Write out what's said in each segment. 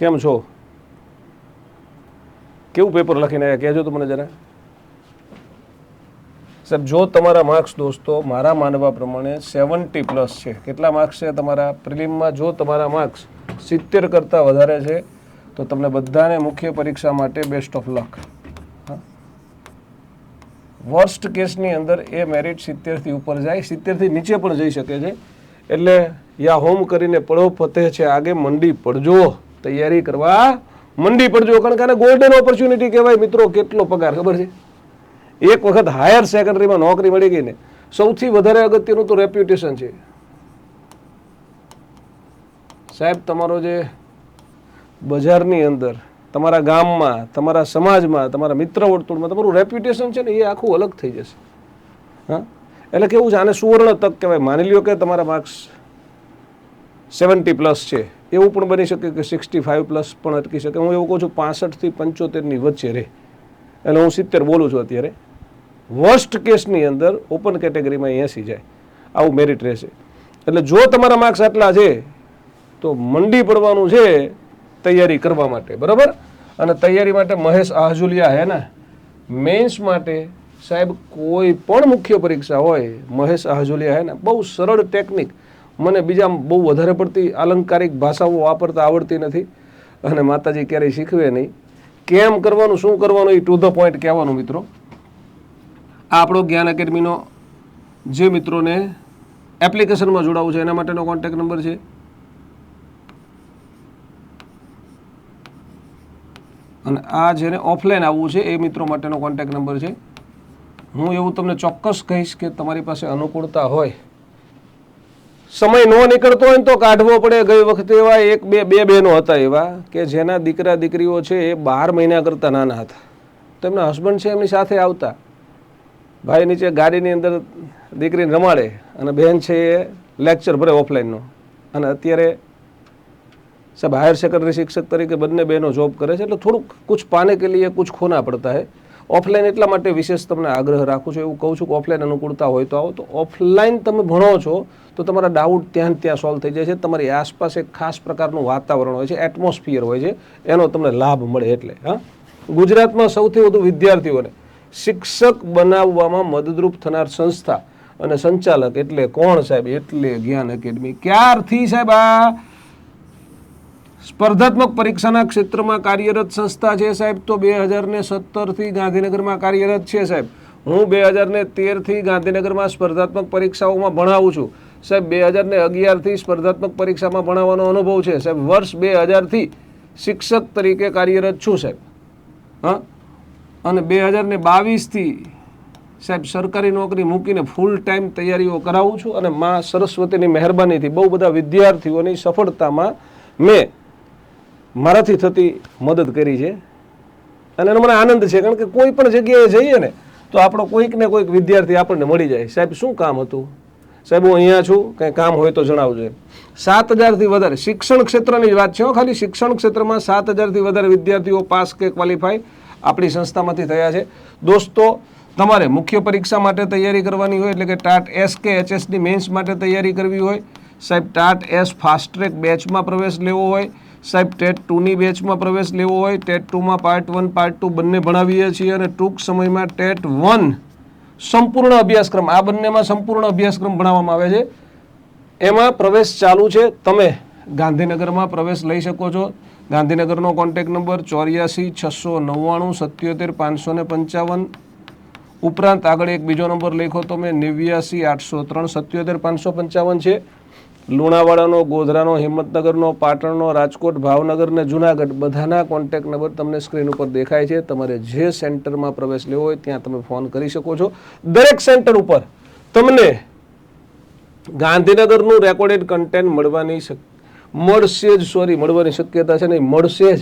કેમ છો? કેવું પેપર લખીને આવ્યા કહેજો તો મને જરા. સાહેબ જો તમારા માર્ક્સ દોસ્તો મારા માનવા પ્રમાણે 70+ છે. કેટલા માર્ક્સ છે તમારા પ્રિલિમમાં? જો તમારા માર્ક્સ 70 કરતાં વધારે છે તો તમને બધાને મુખ્ય પરીક્ષા માટે બેસ્ટ ઓફ લક. વર્સ્ટ કેસની અંદર એ મેરિટ 70થી ઉપર જાય, 70થી નીચે પણ જઈ શકે છે. એટલે યા હોમ કરીને પડો ફતેહ છે આગે મંડી પડજો, તૈયારી કરવા મંડી પડજો. કારણ કે આને ગોલ્ડન ઓપોર્ચ્યુનિટી કહેવાય મિત્રો. કેટલો પગાર ખબર છે? એક વખત હાયર સેકન્ડરીમાં નોકરી મળી ગઈ ને, સૌથી વધારે અગત્યનું તો રેપ્યુટેશન છે સાહેબ. તમારો જે બજારની અંદર, તમારા ગામમાં, તમારા સમાજમાં, તમારા મિત્ર વર્તુળમાં તમારું રેપ્યુટેશન છે ને એ આખું અલગ થઈ જશે. હા, એટલે કેવું છે, આને સુવર્ણ તક કહેવાય. માની લ્યો કે તમારા માર્ક્સ 70+ છે, એવું પણ બની શકે કે 65+ પણ અટકી શકે. હું એવું કહું છું 65 થી 75ની વચ્ચે રહે. એટલે હું 70 બોલું છું અત્યારે. વર્સ્ટ કેસની અંદર ઓપન કેટેગરીમાં 80 જાય, આવું મેરિટ રહેશે. એટલે જો તમારા માર્ક્સ આટલા છે તો મંડી પડવાનું છે તૈયારી કરવા માટે, બરાબર. અને તૈયારી માટે મહેશ આહજુલિયા હે ને મેન્સ માટે સાહેબ, કોઈ પણ મુખ્ય પરીક્ષા હોય, મહેશ આહજુલિયા હે ને બહુ સરળ ટેકનિક. મને બીજા બહુ વધારે પડતી અલંકારિક ભાષાઓ વાપરતા આવડતી નથી અને માતાજી ક્યારેય શીખવે નહીં. કેમ કરવાનું, શું કરવાનું, એ ટુ ધ પોઈન્ટ કહેવાનું મિત્રો. આ આપણો જ્ઞાન એકેડમીનો જે મિત્રોને એપ્લિકેશનમાં જોડાવવું છે એના માટેનો કોન્ટેક્ટ નંબર છે. અને આ જેને ઓફલાઈન આવવું છે એ મિત્રો માટેનો કોન્ટેક્ટ નંબર છે. હું એવું તમને ચોક્કસ કહીશ કે તમારી પાસે અનુકૂળતા હોય, સમય ન નીકળતો હોય ને તો કાઢવો પડે. ગઈ વખતે એવા બે બહેનો હતા એવા કે જેના દીકરા દીકરીઓ છે એ 12 મહિના કરતાં નાના હતા. તો એમના હસબન્ડ છે એમની સાથે આવતા, ભાઈ નીચે ગાડીની અંદર દીકરીને રમાડે અને બહેન છે એ લેક્ચર ભરે ઓફલાઈનનો. અને અત્યારે સાહેબ હાયર સેકન્ડરી શિક્ષક તરીકે બંને બહેનો જોબ કરે છે. એટલે થોડુંક કુછ પાને કે લીએ કુછ ખોના પડતા હે. ઓફલાઈન એટલા માટે વિશેષ તમને આગ્રહ રાખું છું, એવું કહું છું કે ઓફલાઈન અનુકૂળતા હોય તો આવો. તો ઓફલાઈન તમે ભણો છો તો તમારા ડાઉટ ત્યાં સોલ્વ થઈ જાય છે. તમારી આસપાસ એક ખાસ પ્રકારનું વાતાવરણ હોય છે, એટમોસ્ફિયર હોય છે, એનો તમને લાભ મળે. એટલે હા, ગુજરાતમાં સૌથી વધુ વિદ્યાર્થીઓને શિક્ષક બનાવવામાં મદદરૂપ થનાર સંસ્થા અને સંચાલક એટલે કોણ સાહેબ? એટલે જ્ઞાન એકેડમી. ક્યારથી સાહેબ? આ સ્પર્ધાત્મક પરીક્ષાના ક્ષેત્રમાં કાર્યરત સંસ્થા છે સાહેબ. તો 2017થી ગાંધીનગરમાં કાર્યરત છે સાહેબ. હું 2013થી ગાંધીનગરમાં સ્પર્ધાત્મક પરીક્ષાઓમાં ભણાવું છું સાહેબ. 2011થી સ્પર્ધાત્મક પરીક્ષામાં ભણાવવાનો અનુભવ છે સાહેબ. વર્ષ 2000થી શિક્ષક તરીકે કાર્યરત છું સાહેબ. હા, અને 2022થી સાહેબ સરકારી નોકરી મૂકીને ફૂલ ટાઈમ તૈયારીઓ કરાવું છું. અને માં સરસ્વતીની મહેરબાનીથી બહુ બધા વિદ્યાર્થીઓની સફળતામાં મેં મારાથી થતી મદદ કરી છે. અને એનો મને આનંદ છે, કારણ કે કોઈ પણ જગ્યાએ જઈએ ને તો આપણો કોઈક ને કોઈક વિદ્યાર્થી આપણને મળી જાય. સાહેબ શું કામ હતું? સાહેબ હું અહીંયા છું, કંઈ કામ હોય તો જણાવજો. 7000થી વધારે શિક્ષણ ક્ષેત્રની જ વાત છે, ખાલી શિક્ષણ ક્ષેત્રમાં 7000થી વધારે વિદ્યાર્થીઓ પાસ કે ક્વોલિફાય આપણી સંસ્થામાંથી થયા છે. દોસ્તો તમારે મુખ્ય પરીક્ષા માટે તૈયારી કરવાની હોય, એટલે કે ટાટ એસ કે HSની મેન્સ માટે તૈયારી કરવી હોય સાહેબ, ટાટ એસ ફાસ્ટ ટ્રેક બેચમાં પ્રવેશ લેવો હોય સાહેબ, ટેટ 2ની બેચમાં પ્રવેશ લેવો હોય, ટેટ 2માં પાર્ટ 1 પાર્ટ 2 બંને ભણાવીએ છીએ. અને ટૂંક સમયમાં ટેટ 1 સંપૂર્ણ અભ્યાસક્રમ, આ બંનેમાં સંપૂર્ણ અભ્યાસક્રમ ભણાવવામાં આવે છે, એમાં પ્રવેશ ચાલુ છે. તમે ગાંધીનગરમાં પ્રવેશ લઈ શકો છો. ગાંધીનગરનો કોન્ટેક્ટ નંબર 84 699 77 555. ઉપરાંત આગળ એક બીજો નંબર લખો તો મેં 89 803 77 555 છે. લુણાવાડાનો, ગોધરાનો, હિંમતનગરનો, પાટણનો, રાજકોટ, ભાવનગર ને જુનાગઢ બધાના કોન્ટેક્ટ નંબર તમને સ્ક્રીન ઉપર દેખાય છે. તમારે જે સેન્ટરમાં પ્રવેશ લેવો હોય ત્યાં તમે ફોન કરી શકો છો. દરેક સેન્ટર ઉપર તમને ગાંધીનગરનું રેકોર્ડેડ કન્ટેન્ટ મળવાની શક્યતા છે નહીં, મળશે જ.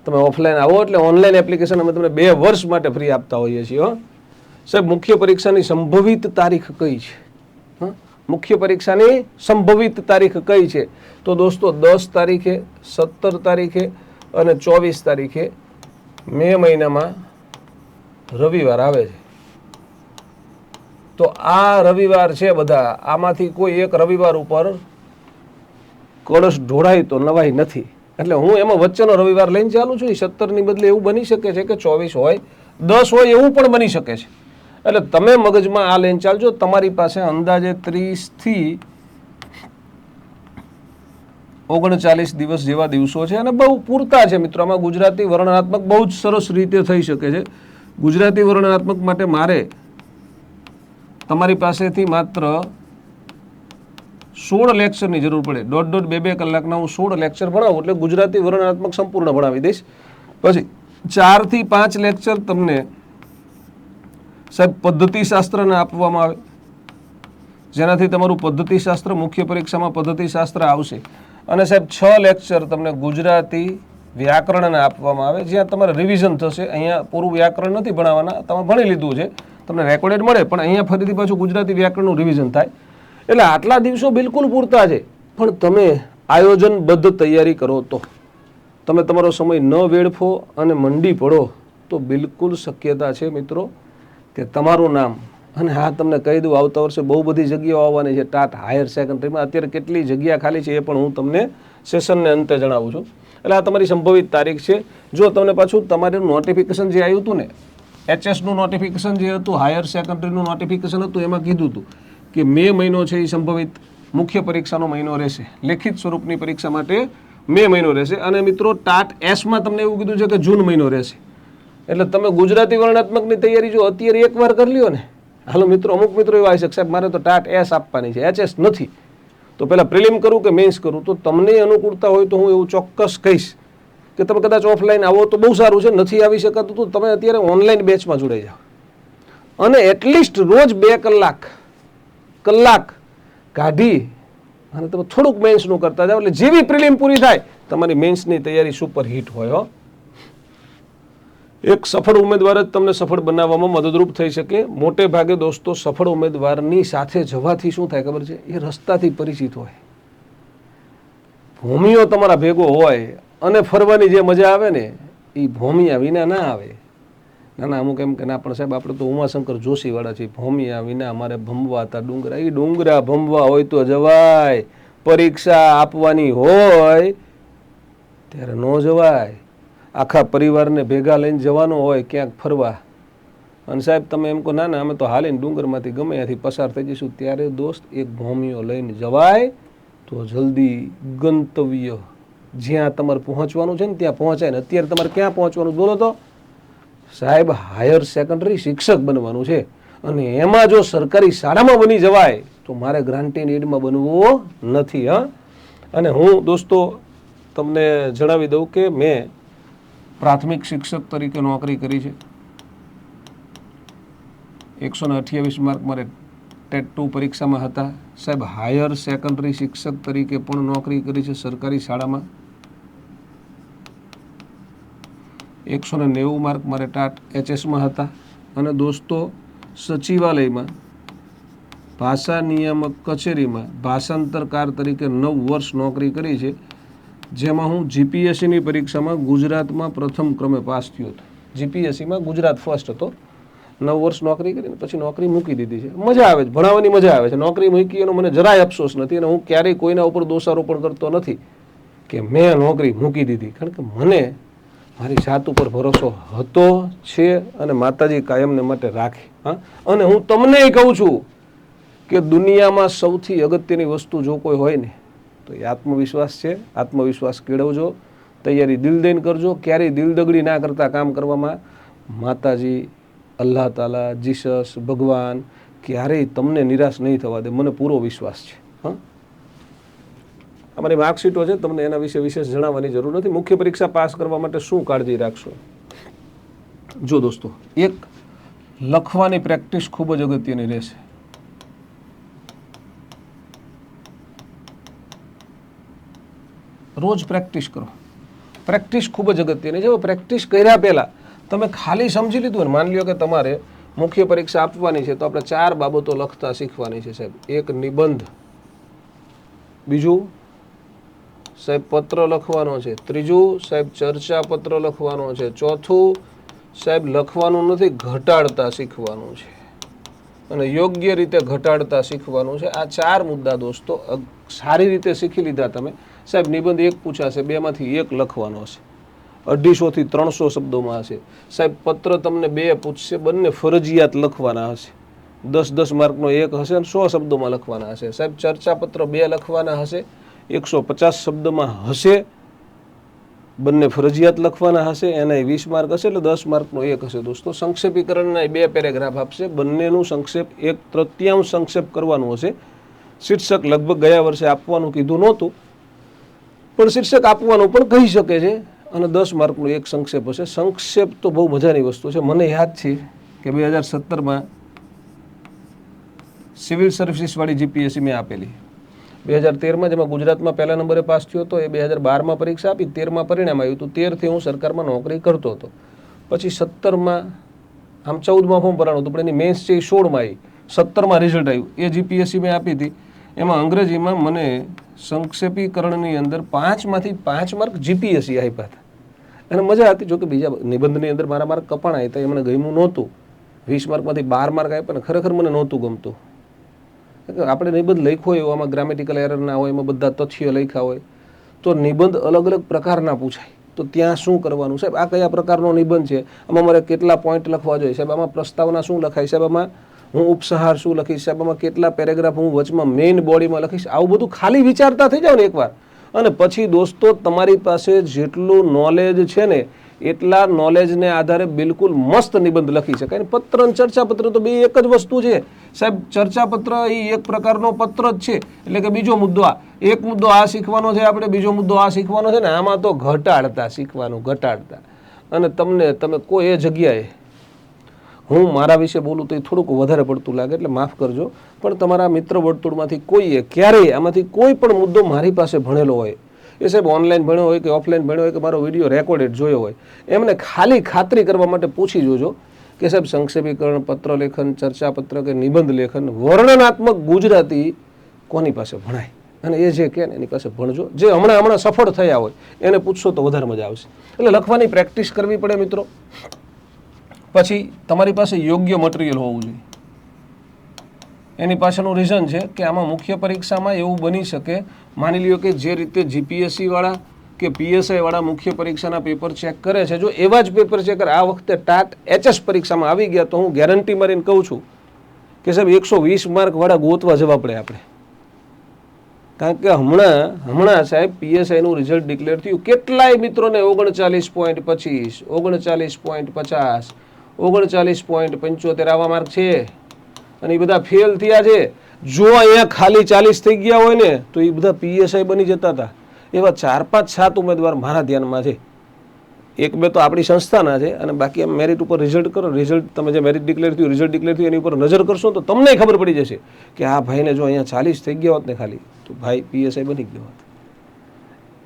તમે ઓફલાઈન આવો એટલે ઓનલાઈન એપ્લિકેશન અમે તમને 2 વર્ષ માટે ફ્રી આપતા હોઈએ છીએ. સાહેબ મુખ્ય પરીક્ષાની સંભવિત તારીખ કઈ છે? મુખ્ય પરીક્ષાની સંભવિત તારીખ કઈ છે? તો દોસ્તો 10 તારીખે, 17 તારીખે અને 24 તારીખે મે મહિનામાં રવિવાર આવે છે. તો આ રવિવાર છે બધા, આમાંથી કોઈ એક રવિવાર ઉપર કળશ ઢોળાય તો નવાઈ નથી. એટલે હું એમાં વચ્ચેનો રવિવાર લઈને ચાલું છું. 17ની બદલે એવું બની શકે છે કે 24 હોય, 10 હોય, એવું પણ બની શકે છે. એટલે તમે મગજમાં આ લઈને ચાલજો. તમારી પાસે અંદાજે 30 થી 39 દિવસ જેવા દિવસો છે અને બહુ પૂરતા છે મિત્રો. આમાં ગુજરાતી વર્ણનાત્મક બહુ જ સરસ રીતે થઈ શકે છે. ગુજરાતી વર્ણનાત્મક માટે મારે તમારી પાસેથી માત્ર 16 લેક્ચરની જરૂર પડે. 1.5 2 કલાકના હું 16 લેક્ચર ભણાવું એટલે ગુજરાતી વર્ણનાત્મક સંપૂર્ણ ભણાવી દઈશ. પછી 4 થી 5 લેક્ચર તમને સાહેબ પદ્ધતિશાસ્ત્રના આપવામાં આવે, જેનાથી તમારું પદ્ધતિશાસ્ત્ર મુખ્ય પરીક્ષામાં પદ્ધતિશાસ્ત્ર આવશે. અને સાહેબ 6 લેક્ચર તમને ગુજરાતી વ્યાકરણના આપવામાં આવે, જ્યાં તમારે રિવિઝન થશે. અહીંયા પૂરું વ્યાકરણ નથી ભણાવવાના, તમે ભણી લીધું છે, તમને રેકોર્ડેડ મળે, પણ અહીંયા ફરીથી પાછું ગુજરાતી વ્યાકરણનું રિવિઝન થાય. એટલે આટલા દિવસો બિલકુલ પૂરતા છે. પણ તમે આયોજનબદ્ધ તૈયારી કરો તો, તમે તમારો સમય ન વેડફો અને મંડી પડો તો બિલકુલ શક્યતા છે મિત્રો કે તમારું નામ, અને હા તમને કહી દઉં, આવતા વર્ષે બહુ બધી જગ્યાઓ આવવાની છે ટાટ હાયર સેકન્ડરીમાં. અત્યારે કેટલી જગ્યા ખાલી છે એ પણ હું તમને સેશનને અંતે જણાવું છું. એટલે આ તમારી સંભવિત તારીખ છે. જો તમને પાછું તમારું નોટિફિકેશન જે આવ્યું હતું ને, એચએસનું નોટિફિકેશન જે હતું, હાયર સેકન્ડરીનું નોટિફિકેશન હતું, એમાં કીધું હતું કે મે મહિનો છે એ સંભવિત મુખ્ય પરીક્ષાનો મહિનો રહેશે. લેખિત સ્વરૂપની પરીક્ષા માટે મે મહિનો રહેશે. અને મિત્રો ટાટ એસમાં તમને એવું કીધું છે કે જૂન મહિનો રહેશે. એટલે તમે ગુજરાતી વર્ણનાત્મકની તૈયારી જો અત્યારે એકવાર કરી લ્યો ને, હાલો મિત્રો, અમુક મિત્રો એવા આવી શકે સાહેબ મારે તો ટાટ એસ આપવાની છે, એચએસ નથી, તો પહેલાં પ્રિલિમ કરું કે મેન્સ કરું, તો તમને અનુકૂળતા હોય તો હું એવું ચોક્કસ કહીશ કે તમે કદાચ ઓફલાઈન આવો તો બહુ સારું છે. નથી આવી શકાતું તો તમે અત્યારે ઓનલાઈન બેચમાં જોડાઈ જાઓ અને એટલીસ્ટ રોજ 2 કલાક કાઢી અને તમે થોડુંક મેન્સનું કરતા જાઓ. એટલે જેવી પ્રિલિમ પૂરી થાય તમારી મેન્સની તૈયારી સુપર હિટ હોય. હો, એક સફળ ઉમેદવાર જ તમને સફળ બનાવવામાં મદદરૂપ થઈ શકે. મોટે ભાગે દોસ્તો સફળ ઉમેદવારની સાથે જવાથી શું થાય ખબર છે? એ રસ્તાથી પરિચિત હોય, ભૂમિયો તમારા ભેગો હોય અને ફરવાની જે મજા આવે ને એ ભૂમિયા વિના ના આવે. ના ના, અમુક એમ કે ના પણ સાહેબ આપણે તો ઉમાશંકર જોશીવાળા છીએ, ભૂમિયા વિના અમારે ભમવાતા ડુંગરા. એ ડુંગરા ભમવા હોય તો જવાય, પરીક્ષા આપવાની હોય ત્યારે ન જવાય. આખા પરિવારને ભેગા લઈને જવાનો હોય ક્યાંક ફરવા, અને સાહેબ તમે એમ કહો ના ના અમે તો હાલીને ડુંગરમાંથી ગમે ત્યાંથી પસાર થઈ જઈશું, ત્યારે દોસ્ત એક ભૂમિયો લઈને જવાય તો જલ્દી ગંતવ્ય જ્યાં તમારે પહોંચવાનું છે ને ત્યાં પહોંચાય. ને અત્યારે તમારે ક્યાં પહોંચવાનું બોલો તો? સાહેબ હાયર સેકન્ડરી શિક્ષક બનવાનું છે, અને એમાં જો સરકારી શાળામાં બની જવાય તો મારે ગ્રાન્ટી નીડમાં બનવું નથી. હા, અને હું દોસ્તો તમને જણાવી દઉં કે મેં પ્રાથમિક શિક્ષક તરીકે નોકરી કરી છે. 128 માર્ક મારે ટેટ 2 પરીક્ષામાં હતા. સાહેબ હાયર સેકન્ડરી શિક્ષક તરીકે પણ નોકરી કરી છે સરકારી શાળામાં. 190 માર્ક મારે ટાટ એચએસમાં હતા. અને દોસ્તો સચિવાલયમાં ભાષા નિયામક કચેરીમાં ભાષાંતરકાર તરીકે 9 વર્ષ નોકરી કરી છે, જેમાં હું જીપીએસસીની પરીક્ષામાં ગુજરાતમાં પ્રથમ ક્રમે પાસ થયો હતો. જીપીએસસીમાં ગુજરાત ફર્સ્ટ હતો. 9 વર્ષ નોકરી કરીને પછી નોકરી મૂકી દીધી છે. મજા આવે છે, ભણાવવાની મજા આવે છે. નોકરી મૂકી એનો મને જરાય અફસોસ નથી, અને હું ક્યારેય કોઈના ઉપર દોષારોપણ કરતો નથી કે મેં નોકરી મૂકી દીધી, કારણ કે મને મારી જાત ઉપર ભરોસો હતો, છે, અને માતાજી કાયમને માટે રાખે. હા, અને હું તમને કહું છું કે દુનિયામાં સૌથી અગત્યની વસ્તુ જો કોઈ હોય ને તો એ આત્મવિશ્વાસ છે. આત્મવિશ્વાસ કેળવજો, તૈયારી દિલ દઈને કરજો. ક્યારેય દિલ દગડી ના કરતા કામ કરવામાં માતાજી, અલ્લાહ તાલા, જીસસ, ભગવાન ક્યારેય તમને નિરાશ નહીં થવા દે, મને પૂરો વિશ્વાસ છે. હા, અમારી માર્કશીટો છે, તમને એના વિશે વિશેષ જણાવવાની જરૂર નથી. મુખ્ય પરીક્ષા પાસ કરવા માટે શું કાળજી રાખશો? જો દોસ્તો, એક લખવાની પ્રેક્ટિસ ખૂબ જ અગત્યની રહેશે. રોજ પ્રેક્ટિસ કરો. પ્રેક્ટિસ ખૂબ જ અગત્યની છે. પ્રેક્ટિસ કર્યા પહેલાં તમે ખાલી સમજી લીધું ને, માની લો કે તમારે મુખ્ય પરીક્ષા આપવાની છે તો આપણે 4 બાબતો લખતા શીખવાની છે સાહેબ. એક નિબંધ, બીજું સાહેબ પત્ર લખવાનો છે, ત્રીજું સાહેબ ચર્ચા પત્ર લખવાનો છે, ચોથું સાહેબ લખવાનું નથી ઘટાડતા શીખવાનું છે, અને યોગ્ય રીતે ઘટાડતા શીખવાનું છે. આ 4 મુદ્દા દોસ્તો સારી રીતે શીખી લીધા તમે. સાહેબ નિબંધ એક પૂછાશે, બેમાંથી એક લખવાનો હશે, 250 થી 300 શબ્દોમાં હશે. સાહેબ પત્ર તમને 2 પૂછશે, બંને ફરજિયાત લખવાના હશે. 10-10 માર્કનો એક હશે અને 100 શબ્દોમાં લખવાના હશે. સાહેબ ચર્ચાપત્ર 2 લખવાના હશે, 150 શબ્દમાં હશે, બંને ફરજિયાત લખવાના હશે. એના 20 માર્ક હશે એટલે 10 માર્કનો એક હશે. દોસ્તો સંક્ષેપીકરણના 2 પેરેગ્રાફ આપશે, બંનેનું સંક્ષેપ 1/3 સંક્ષેપ કરવાનું હશે. શીર્ષક લગભગ ગયા વર્ષે આપવાનું કીધું નહોતું, પણ શીર્ષક આપવાનું પણ કહી શકે છે. અને 10 માર્કનો એક સંક્ષેપ હશે. સંક્ષેપ તો બહુ મજાની વસ્તુ છે. મને યાદ છે કે 2017માં સિવિલ સર્વિસીસવાળી જીપીએસસી મેં આપેલી. 2013માં જેમાં ગુજરાતમાં પહેલા નંબરે પાસ થયો હતો, એ 2012માં પરીક્ષા આપી, 13માં પરિણામ આવ્યું હતું. 13થી હું સરકારમાં નોકરી કરતો હતો. પછી 17માં આમ 14માં ફોર્મ ભરાણું હતું, પણ એની મેન્સ છે એ 16માં આવી, 17માં રિઝલ્ટ આવ્યું. એ જીપીએસસી મેં આપી હતી. એમાં અંગ્રેજીમાં મને સંક્ષેપીકરણની અંદર 5માંથી 5 માર્ક જીપીએસસી આપ્યા હતા. અને મજા હતી. જોકે બીજા નિબંધની અંદર મારા માર્ક કપાણા હતા, એ મને ગમ્યું નહોતું. 20 માર્કમાંથી 12 માર્ક આપ્યા ને ખરેખર મને નહોતું ગમતું. આપણે નિબંધ લખ્યો હોય, આમાં ગ્રામેટિકલ એરર ના હોય, એમાં બધા તથ્યો લખ્યા હોય, તો નિબંધ અલગ અલગ પ્રકારના પૂછાય. તો ત્યાં શું કરવાનું? સાહેબ આ કયા પ્રકારનો નિબંધ છે, આમાં મારે કેટલા પોઈન્ટ લખવા જોઈએ, સાહેબ આમાં પ્રસ્તાવના શું લખાય, સાહેબ આમાં હું ઉપસહાર શું લખીશ, સાહેબ આમાં કેટલા પેરેગ્રાફ હું વચમાં મેઇન બોડીમાં લખીશ. આવું બધું ખાલી વિચારતા થઈ જાવ ને એકવાર, અને પછી દોસ્તો તમારી પાસે જેટલું નોલેજ છે ને એટલા નોલેજને આધારે બિલકુલ મસ્ત નિબંધ લખી શકાય. પત્ર અને ચર્ચાપત્ર તો બે એક જ વસ્તુ છે સાહેબ. ચર્ચાપત્ર એ એક પ્રકારનો પત્ર જ છે. એટલે કે બીજો મુદ્દો આ, એક મુદ્દો આ શીખવાનો છે આપણે, બીજો મુદ્દો આ શીખવાનો છે ને, આમાં તો ઘટાડતા શીખવાનું, ઘટાડતા. અને તમે કોઈ એ જગ્યાએ, હું મારા વિશે બોલું તો એ થોડુંક વધારે પડતું લાગે એટલે માફ કરજો, પણ તમારા મિત્ર વર્તુળમાંથી કોઈએ ક્યારેય આમાંથી કોઈ પણ મુદ્દો મારી પાસે ભણેલો હોય, એ સાહેબ ઓનલાઈન ભણ્યો હોય કે ઓફલાઈન ભણ્યો હોય કે મારો વિડીયો રેકોર્ડેડ જોયો હોય, એમને ખાલી ખાતરી કરવા માટે પૂછી જોજો કે સાહેબ સંક્ષેપીકરણ, પત્ર લેખન, ચર્ચાપત્ર કે નિબંધ લેખન, વર્ણનાત્મક ગુજરાતી કોની પાસે ભણાય. અને એ જે કે એની પાસે ભણજો. જે હમણાં સફળ થયા હોય એને પૂછશો તો વધારે મજા આવશે. એટલે લખવાની પ્રેક્ટિસ કરવી પડે મિત્રો. પછી તમારી પાસે યોગ્ય મટીરિયલ હોવું જોઈએ. એની પાછળનું રીઝન છે કે આમાં મુખ્ય પરીક્ષામાં એવું બની શકે, માની લ્યો કે જે રીતે જીપીએસસી વાળા કે પીએસઆઈ વાળા મુખ્ય પરીક્ષાના પેપર ચેક કરે છે, જો એવા જ પેપર ચેક કરે આ વખતે ટાટ એચએસ પરીક્ષામાં આવી ગયા, તો હું ગેરંટી મારીને કહું છું કે સાહેબ 120 માર્ક વાળા ગોતવા જવા પડે આપણે. કારણ કે હમણાં સાહેબ પીએસઆઈનું રિઝલ્ટ ડિક્લેર થયું, કેટલાય મિત્રોને 39.25, 39.50, 39.75 આવા માર્ક છે, અને એ બધા ફેલ થયા છે. જો અહીંયા ખાલી 40 થઈ ગયા હોય ને તો એ બધા પીએસઆઈ બની જતા હતા. એવા 4, 5, 7 ઉમેદવાર મારા ધ્યાનમાં છે. 1-2 તો આપણી સંસ્થાના છે, અને બાકી એમ મેરિટ ઉપર રિઝલ્ટ કરો. રિઝલ્ટ તમે જે મેરિટ ડિક્લેર થયું, રિઝલ્ટ ડિક્લેર થયું, એની ઉપર નજર કરશો તો તમને ખબર પડી જશે કે આ ભાઈને જો અહીંયા 40 થઈ ગયા હોત ને ખાલી, તો ભાઈ પીએસઆઈ બની ગયો હોત.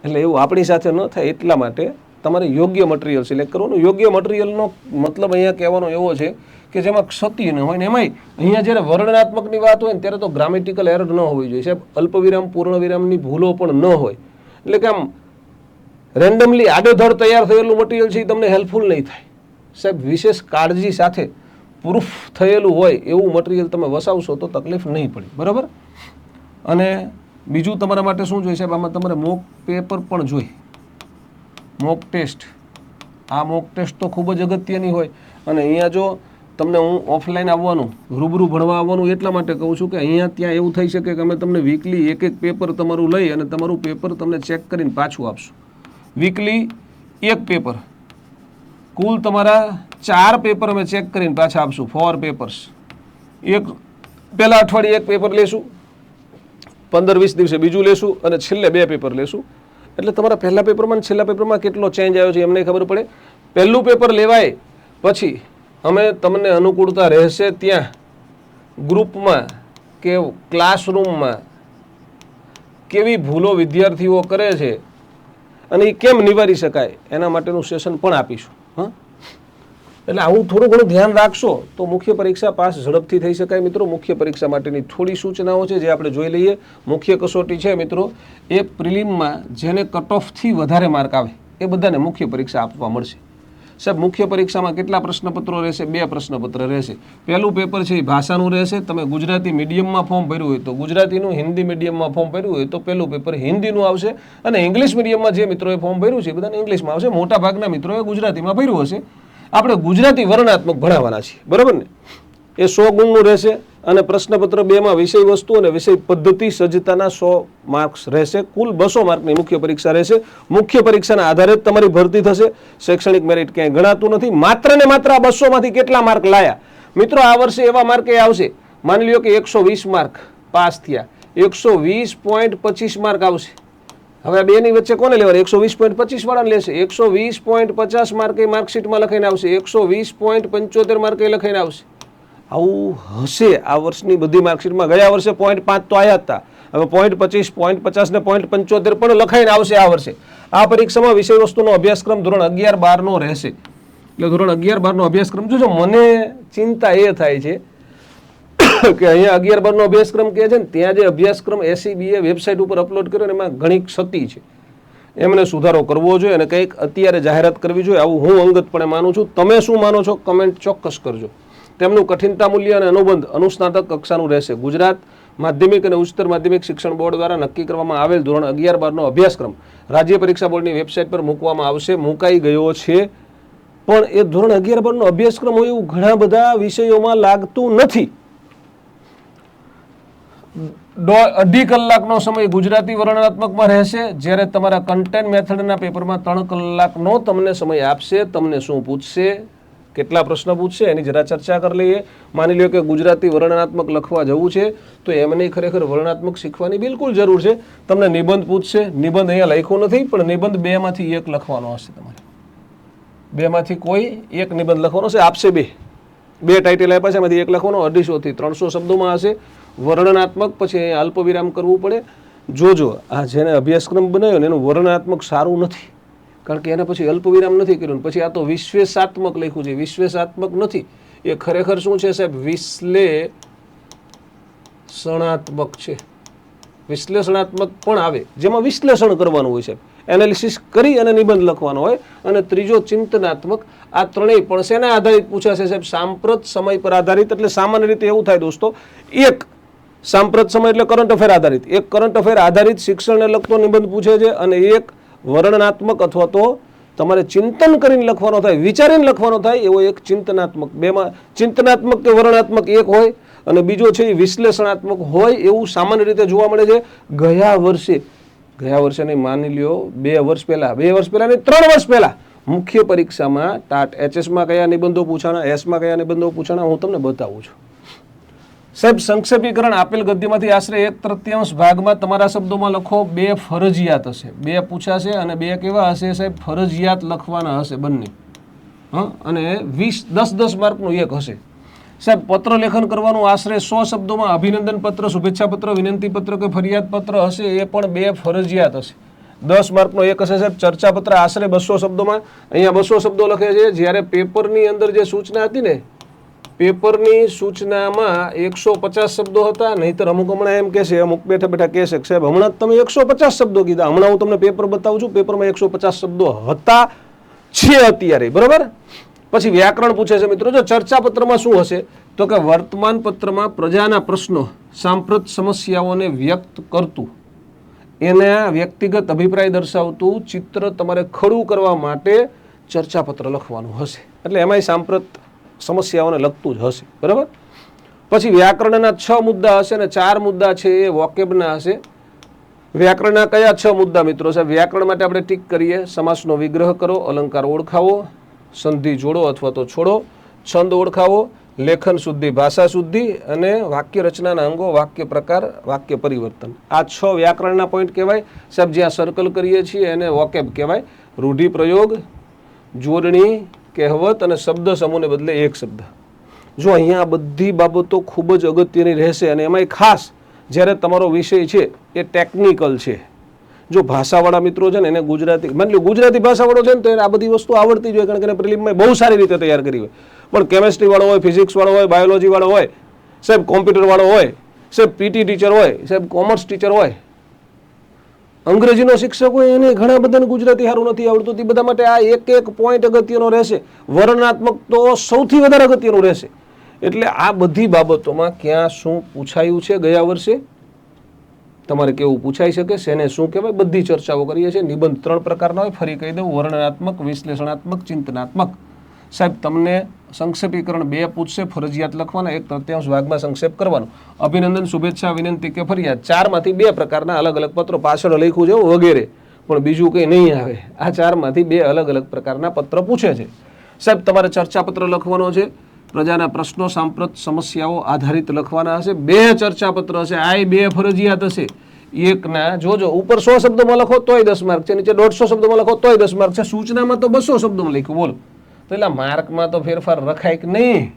એટલે એવું આપણી સાથે ન થાય, એટલા માટે તમારે યોગ્ય મટીરિયલ સિલેક્ટ કરવાનું. યોગ્ય મટીરિયલનો મતલબ અહીંયા કહેવાનો એવો છે કે જેમાં ક્ષતિ ન હોય ને, એમાંય અહીંયા જ્યારે વર્ણનાત્મકની વાત હોય ને ત્યારે તો ગ્રામેટિકલ એરર ન હોવી જોઈએ સાહેબ. અલ્પવિરામ, પૂર્ણવિરામની ભૂલો પણ ન હોય. એટલે કે આમ રેન્ડમલી આડેધડ તૈયાર થયેલું મટીરિયલ છે એ તમને હેલ્પફુલ નહીં થાય સાહેબ. વિશેષ કાળજી સાથે પ્રૂફ થયેલું હોય એવું મટીરિયલ તમે વસાવશો તો તકલીફ નહીં પડે, બરાબર. અને બીજું તમારા માટે શું જોઈએ સાહેબ, આમાં તમારે મોક પેપર પણ જોઈએ, મોક ટેસ્ટ. આ મોક ટેસ્ટ તો ખૂબ જ અગત્યની હોય. અને અહીંયા જો તમને હું ઓફલાઈન આવવાનું, રૂબરૂ ભણવા આવવાનું એટલા માટે કહું છું કે અહીંયા ત્યાં એવું થઈ શકે કે અમે તમને વીકલી એક પેપર તમારું લઈ અને તમારું પેપર તમને ચેક કરીને પાછું આપશું. વીકલી એક પેપર, કુલ તમારા 4 પેપર અમે ચેક કરીને પાછા આપશું, 4 પેપર્સ. પહેલા અઠવાડિયે એક પેપર લેશું, 15-20 દિવસે બીજું લેશું, અને છેલ્લે 2 પેપર લેશું. એટલે તમારા પહેલા પેપરમાં અને છેલ્લા પેપરમાં કેટલો ચેન્જ આવ્યો છે એમને ખબર પડે. પહેલું પેપર લેવાય પછી અમે તમને અનુકૂળતા રહેશે ત્યાં ગ્રુપમાં કે ક્લાસરૂમમાં કેવી ભૂલો વિદ્યાર્થીઓ કરે છે અને એ કેમ નિવારી શકાય એના માટેનું સેશન પણ આપીશું. હા, એટલે આવું થોડું ઘણું ધ્યાન રાખશો તો મુખ્ય પરીક્ષા પાસ ઝડપથી થઈ શકાય મિત્રો. મુખ્ય પરીક્ષા માટેની થોડી સૂચનાઓ છે જે આપણે જોઈ લઈએ. મુખ્ય કસોટી છે મિત્રો, એ પ્રિલિમમાં જેને કટ ઓફથી વધારે માર્ક આવે એ બધાને મુખ્ય પરીક્ષા આપવા મળશે. સાહેબ મુખ્ય પરીક્ષામાં કેટલા પ્રશ્નપત્રો રહેશે? 2 પ્રશ્નપત્ર રહેશે. પહેલું પેપર છે એ ભાષાનું રહેશે. તમે ગુજરાતી મીડિયમમાં ફોર્મ ભર્યું હોય તો ગુજરાતીનું, હિન્દી મીડિયમમાં ફોર્મ ભર્યું હોય તો પહેલું પેપર હિન્દીનું આવશે, અને ઇંગ્લિશ મીડિયમમાં જે મિત્રોએ ફોર્મ ભર્યું છે એ બધાને ઇંગ્લિશમાં આવશે. મોટા ભાગના મિત્રોએ ગુજરાતીમાં ભર્યું હશે. આપણે ગુજરાતી વર્ણનાત્મક ભણાવવાના છીએ, બરાબર ને? એ 100 ગુણનું રહેશે, અને પ્રશ્નપત્ર 2માં વિષય વસ્તુ અને વિષય પદ્ધતિ સજ્જતાના 100 માર્ક્સ રહેશે. કુલ 200 માર્કની મુખ્ય પરીક્ષા રહેશે. મુખ્ય પરીક્ષાના આધારે જ તમારી ભરતી થશે. શૈક્ષણિક મેરિટ ક્યાંય ગણાતું નથી. માત્ર ને માત્ર આ 200માંથી કેટલા માર્ક લાયા મિત્રો? આ વર્ષે એવા માર્ક એ આવશે, માની લ્યો કે 120 માર્ક પાસ થયા, 120.25 માર્ક આવશે. હવે આ બેની વચ્ચે કોને લેવાના? 120.25 વાળાને લેશે. 120.50 માર્કે માર્કશીટમાં લખાઈને આવશે, 120.75 માર્કે લખાઈને આવશે. આવું હશે આ વર્ષની બધી માર્કશીટમાં. ગયા વર્ષે 0.5 તો આવ્યા હતા, હવે 0.25, 0.50 ને 0.75 પણ લખાઈને આવશે આ વર્ષે. આ પરીક્ષામાં વિષય વસ્તુનો અભ્યાસક્રમ ધોરણ 11-12 રહેશે. એટલે ધોરણ 11-12 અભ્યાસક્રમ જોજો. મને ચિંતા એ થાય છે કે અહીંયા 11-12 અભ્યાસક્રમ કહે છે ને, ત્યાં જે અભ્યાસક્રમ SEBA વેબસાઇટ ઉપર અપલોડ કર્યો ને એમાં ઘણી ક્ષતિ છે. એમને સુધારો કરવો જોઈએ અને કંઈક અત્યારે જાહેરાત કરવી જોઈએ, આવું હું અંગતપણે માનું છું. તમે શું માનો છો? કમેન્ટ ચોક્કસ કરજો. તેમનું કઠિનતા મૂલ્ય અને અનુબંધ અનુસ્નાતક કક્ષાનું રહેશે. ગુજરાત માધ્યમિક અને ઉચ્ચતર માધ્યમિક શિક્ષણ બોર્ડ દ્વારા નક્કી કરવામાં આવેલ ધોરણ 11-12 અભ્યાસક્રમ રાજ્ય પરીક્ષા બોર્ડની વેબસાઇટ પર મૂકવામાં આવશે. મુકાઈ ગયો છે, પણ એ ધોરણ 11-12 અભ્યાસક્રમ હોય એવું ઘણા બધા વિષયોમાં લાગતું નથી. 2.5 કલાકનો સમય ગુજરાતી વર્ણનાત્મકમાં રહેશે, જ્યારે તમારા કન્ટેન્ટ મેથડના પેપરમાં 3 કલાકનો તમને સમય આપશે. તમને શું પૂછશે, કેટલા પ્રશ્ન પૂછશે એની જરા ચર્ચા કરી લઈએ. માની લો કે ગુજરાતી વર્ણનાત્મક લખવા જવું છે તો એમને ખરેખર વર્ણનાત્મક શીખવાની બિલકુલ જરૂર છે. તમને નિબંધ પૂછશે. નિબંધ અહીંયા લખ્યો નથી, પણ નિબંધ 2માંથી 1 લખવાનો હશે. તમારે 2માંથી કોઈ 1 નિબંધ લખવાનો છે. આપશે 2 ટાઇટલ આપ્યા છે, એમાંથી 1 લખવાનો. 250 થી 300 શબ્દોમાં હશે વર્ણનાત્મક. પછી અહીંયા અલ્પવિરામ કરવું પડે. જોજો આ જેને અભ્યાસક્રમ બનાવ્યો ને એનું વર્ણનાત્મક સારું નથી, કારણ કે એને પછી અલ્પવિરામ નથી કર્યું. પછી આ તો વિશ્લેષણાત્મક લખ્યું છે. વિશ્લેષણાત્મક નથી, એ ખરેખર શું છે સાહેબ? વિશ્લેષણાત્મક છે. વિશ્લેષણાત્મક પણ આવે જેમાં વિશ્લેષણ કરવાનું હોય છે, એનાલિસિસ કરી અને નિબંધ લખવાનો હોય. અને ત્રીજો ચિંતનાત્મક. આ ત્રણેય પણ શેના આધારિત પૂછાશે સાહેબ? સાંપ્રત સમય પર આધારિત. એટલે સામાન્ય રીતે એવું થાય દોસ્તો, એક સાંપ્રત સમય એટલે કરંટ અફેર આધારિત, એક કરંટ અફેર આધારિત શિક્ષણને લગતો નિબંધ પૂછે છે, અને એક વર્ણનાત્મક અથવા તો તમારે ચિંતન કરીને લખવાનો થાય, વિચારીને લખવાનો થાય એવો એક ચિંતનાત્મક. બેમાં ચિંતનાત્મક કે વર્ણનાત્મક એક હોય, અને બીજો છે એ વિશ્લેષણાત્મક હોય એવું સામાન્ય રીતે જોવા મળે છે. ગયા વર્ષે નહીં, માની લ્યો 2 વર્ષ પહેલા નહીં 3 વર્ષ પહેલા મુખ્ય પરીક્ષામાં ટાટ HS-માં કયા નિબંધો પૂછાણા, S-માં કયા નિબંધો પૂછાણા, હું તમને બતાવું છું. સાહેબ સંક્ષેપીકરણ આપેલ ગદ્યમાંથી આશરે 1/3 ભાગમાં તમારા શબ્દોમાં લખો. 2 ફરજિયાત હશે, 2 પૂછાશે, અને 2 કેવા હશે સાહેબ? ફરજિયાત લખવાના હશે બંને. અને 10 માર્કનું 1 હશે. સાહેબ પત્ર લેખન કરવાનું આશરે 100 શબ્દોમાં. અભિનંદન પત્ર, શુભેચ્છા પત્ર, વિનંતી પત્ર કે ફરિયાદ પત્ર હશે, એ પણ 2 ફરજિયાત હશે. 10 માર્કનો 1 હશે સાહેબ. ચર્ચા પત્ર આશરે 200 શબ્દોમાં. અહીંયા 200 શબ્દો લખે છે, જ્યારે પેપરની અંદર જે સૂચના હતી ને, પેપરની સૂચનામાં 150 શબ્દો હતા. નહીંતર અમુક હમણાં એમ કહેશે, અમુક બેઠા બેઠા કહેશે કે સાહેબ હમણાં તમે 150 શબ્દો કીધા. હમણાં હું તમને પેપર બતાવું છું, પેપરમાં 150 શબ્દો હતા છે અત્યારે, બરાબર. પછી વ્યાકરણ પૂછે છે મિત્રો. જો ચર્ચા પત્રમાં શું હશે તો કે વર્તમાન પત્રમાં પ્રજાના પ્રશ્નો, સાંપ્રત સમસ્યાઓને વ્યક્ત કરતું, એના વ્યક્તિગત અભિપ્રાય દર્શાવતું ચિત્ર તમારે ખડું કરવા માટે ચર્ચાપત્ર લખવાનું હશે. એટલે એમાંય સાંપ્રત સમસ્યાઓને લગતું જ હશે, બરાબર. પછી વ્યાકરણના 6 મુદ્દા હશે, અને 4 મુદ્દા છે એ વોકેબના હશે. વ્યાકરણના કયા 6 મુદ્દા મિત્રો સાહેબ? વ્યાકરણ માટે આપણે ટીક કરીએ. સમાસનો વિગ્રહ કરો, અલંકાર ઓળખાવો, સંધિ જોડો અથવા તો છોડો, છંદ ઓળખાવો, લેખન શુદ્ધિ, ભાષા શુદ્ધિ, અને વાક્ય રચનાના અંગો, વાક્ય પ્રકાર, વાક્ય પરિવર્તન. આ 6 વ્યાકરણના પોઈન્ટ કહેવાય સાહેબ. જ્યાં સર્કલ કરીએ છીએ એને વોકેબ કહેવાય. રૂઢિપ્રયોગ, જોડણી, કહેવત અને શબ્દ સમૂહને બદલે એક શબ્દ. જો અહીંયા બધી બાબતો ખૂબ જ અગત્યની રહેશે, અને એમાંય ખાસ જ્યારે તમારો વિષય છે એ ટેકનિકલ છે. જો ભાષાવાળા મિત્રો છે ને એને ગુજરાતી, માની લો ગુજરાતી ભાષાવાળો છે ને તો એને આ બધી વસ્તુ આવડતી જ હોય, કારણ કે એને પ્રિલિમમાં બહુ સારી રીતે તૈયાર કરી હોય. પણ કેમેસ્ટ્રી વાળો હોય, ફિઝિક્સ વાળો હોય, બાયોલોજી વાળો હોય, સાહેબ કોમ્પ્યુટર વાળો હોય, સાહેબ PT ટીચર હોય, સાહેબ કોમર્સ ટીચર હોય, અંગ્રેજીનો શિક્ષક હોય એને ઘણા બધાને ગુજરાતી સારું નથી આવડતું, તે બધા માટે આ એક એક પોઈન્ટ અગત્યનો રહેશે. વર્ણનાત્મક તો સૌથી વધારે અગત્યનું રહેશે. એટલે આ બધી બાબતોમાં ક્યાં શું પૂછાયું છે ગયા વર્ષે, તમારે કેવું પૂછાઈ શકે છે, એને શું કહેવાય, બધી ચર્ચાઓ કરીએ છીએ. નિબંધ 3 પ્રકારના હોય, ફરી કહી દઉં, વર્ણનાત્મક, વિશ્લેષણાત્મક, ચિંતનાત્મક. સાહેબ તમને સંક્ષેપીકરણ 2 પૂછશે, ફરજિયાત લખવાના, 1/3 ભાગમાં સંક્ષેપ કરવાનો. અભિનંદન, શુભેચ્છા, વિનંતી કે ફરિયાદ, 4માંથી 2 પ્રકારના અલગ અલગ પત્રો, પાછળ લખ્યું છે વગેરે, પણ બીજું કંઈ નહીં આવે. આ 4માંથી 2 અલગ અલગ પ્રકારના પત્ર પૂછે છે. સાહેબ તમારે ચર્ચાપત્ર લખવાનો છે, પ્રજાના પ્રશ્નો, સાંપ્રત સમસ્યાઓ આધારિત લખવાના હશે. 2 ચર્ચાપત્ર હશે, આ 2 ફરજિયાત હશે. એકના જોજો, ઉપર 100 શબ્દોમાં લખો તોય 10 માર્ક છે, નીચે 150 શબ્દોમાં લખો તોય 10 માર્ક છે. સૂચનામાં તો 200 શબ્દોમાં લખ્યું, બોલો તો એટલે માર્કમાં તો ફેરફાર રખાય કે નહીં?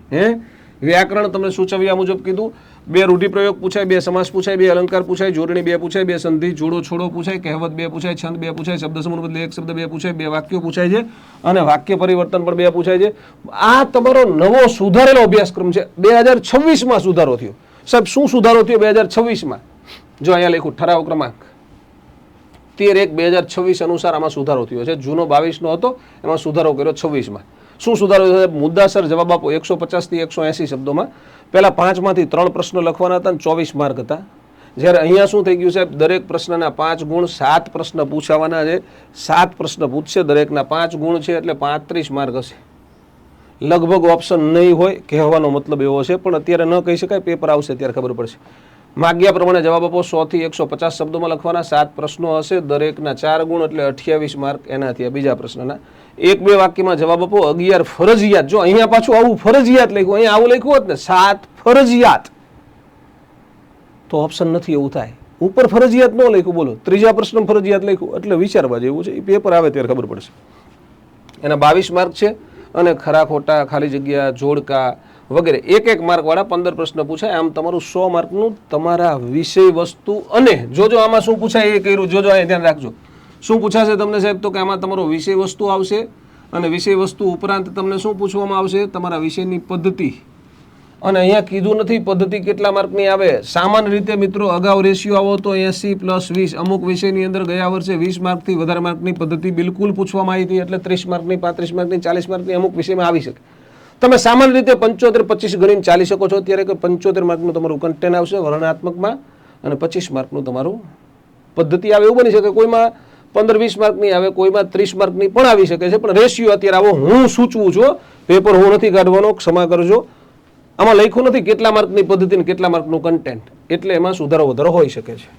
વ્યાકરણ તમને સૂચવ્યા મુજબ કીધું. 2 રૂઢિપ્રયોગ પૂછાય, 2 સમાસ પૂછાય, 2 અલંકાર પૂછાય, જોડણી 2 પૂછાય, 2 સંધિ જોડો છોડો પૂછાય, કહેવત 2 પૂછાય, છંદ 2 પૂછાય, શબ્દ સમૂહ બદલે 1 શબ્દ 2 પૂછાય, 2 વાક્યો પૂછાય છે, અને વાક્ય પરિવર્તન પણ 2 પૂછાય છે. આ તમારો નવો સુધારેલો અભ્યાસક્રમ છે. 2026માં સુધારો થયો. સાહેબ શું સુધારો થયો 2026માં? જો અહીંયા લખ્યું, ઠરાવ ક્રમાંક 13/1/2026 અનુસાર આમાં સુધારો થયો છે. જૂનો 22નો હતો, એમાં સુધારો કર્યો 26માં. શું સુધારો થયો? મુદ્દાસર જવાબ આપો 150 થી 180 શબ્દોમાં. પહેલા 5માંથી 3 પ્રશ્નો લખવાના હતા અને 24 માર્ક હતા. જ્યારે અહીંયા શું થઈ ગયું સાહેબ, દરેક પ્રશ્નના 5 ગુણ, 7 પ્રશ્ન પૂછાવાના છે. 7 પ્રશ્ન પૂછશે, દરેકના 5 ગુણ છે, એટલે 35 માર્ક હશે. લગભગ ઓપ્શન નહીં હોય, કહેવાનો મતલબ એવો છે, પણ અત્યારે ન કહી શકાય, પેપર આવશે ત્યારે ખબર પડશે. માગ્યા પ્રમાણે જવાબ આપો. 100 થી 150 શબ્દોમાં લખવાના. 7 પ્રશ્નો હશે, દરેકના 4 ગુણ, એટલે 28 માર્ક એનાથી. બીજા પ્રશ્નના 1-2 વાક્યમાં જવાબ આપો. 11 ફરજિયાત. જો અહીંયા પાછું આવું ફરજિયાત લખ્યું, અહીંયા આવું લખ્યું હોત ને 7 ફરજિયાત, તો ઓપ્શન નથી એવું થાય. ઉપર ફરજિયાત ન લખ્યું, બોલો ત્રીજા પ્રશ્ન ફરજિયાત લખ્યું, એટલે વિચારવા જેવું છે. એ પેપર આવે ત્યારે ખબર પડશે. એના 22 માર્ક છે, અને ખરા ખોટા, ખાલી જગ્યા, જોડકા વગેરે 1-1 માર્ક વાળા 15 પ્રશ્ન પૂછાય. આમ તમારું 100 માર્કનું તમારા વિષય વસ્તુ. અને જોજો આમાં શું પૂછાય એ કર્યું, જોજો અહીંયા ધ્યાન રાખજો. શું પૂછાશે તમને સાહેબ? તો કે આમાં તમારો વિષય વસ્તુ આવશે, અને વિષય વસ્તુ ઉપરાંત તમને શું પૂછવામાં આવશે? તમારા વિષયની પદ્ધતિ. અને અહીંયા કીધું નથી પદ્ધતિ કેટલા માર્કની આવે. સામાન્ય રીતે મિત્રો અગાઉ રેશિયો આવો તો 80+20. અમુક વિષયની અંદર ગયા વર્ષે 20 માર્કથી વધારે માર્કની પદ્ધતિ બિલકુલ પૂછવામાં આવી હતી, એટલે 30 માર્કની, 35 માર્કની, 40 માર્કની અમુક વિષયમાં આવી શકે. તમે સામાન્ય રીતે 75-25 ગણીને ચાલી શકો છો. ત્યારે 75 માર્કનું તમારું કન્ટેન્ટ આવશે વર્ણનાત્મકમાં, અને 25 માર્કનું તમારું પદ્ધતિ આવે. એવું બની શકે કોઈમાં 15-20 માર્કની આવે, કોઈમાં 30 માર્કની પણ આવી શકે છે. પણ રેશિયો અત્યારે આવો હું સૂચવું છું, પેપર હું નથી કાઢવાનો, ક્ષમા કરજો. આમાં લખ્યું નથી કેટલા માર્કની પદ્ધતિ અને કેટલા માર્કનું કન્ટેન્ટ, એટલે એમાં સુધારો વધારો હોઈ શકે છે.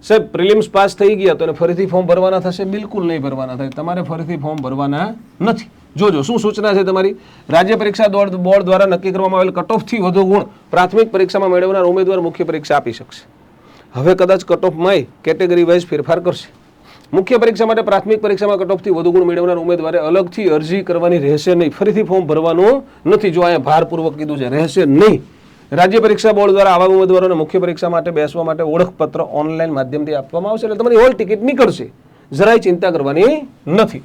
સાહેબ પ્રિલિમ્સ પાસ થઈ ગયા તો એને ફરીથી ફોર્મ ભરવાના થશે? બિલકુલ નહીં ભરવાના થાય. તમારે ફરીથી ફોર્મ ભરવાના નથી. જોજો શું સૂચના છે તમારી. રાજ્ય પરીક્ષા બોર્ડ દ્વારા નક્કી કરવામાં આવેલ કટઓફથી વધુ ગુણ પ્રાથમિક પરીક્ષામાં મેળવનાર ઉમેદવાર મુખ્ય પરીક્ષા આપી શકશે. હવે કદાચ કટઓફમાં કેટેગરી વાઇઝ ફેરફાર કરશે. મુખ્ય પરીક્ષા માટે પ્રાથમિક પરીક્ષામાં કટઓફથી વધુ ગુણ મેળવનાર ઉમેદવારે અલગથી અરજી કરવાની રહેશે નહીં. ફરીથી ફોર્મ ભરવાનું નથી. જો અહીંયા ભારપૂર્વક કીધું છે, રહેશે નહીં. રાજ્ય પરીક્ષા બોર્ડ દ્વારા આવા ઉમેદવારોને મુખ્ય પરીક્ષા માટે બેસવા માટે ઓળખપત્ર ઓનલાઈન માધ્યમથી આપવામાં આવશે. એટલે તમારી હોલ ટિકિટ નીકળશે, જરાય ચિંતા કરવાની નથી.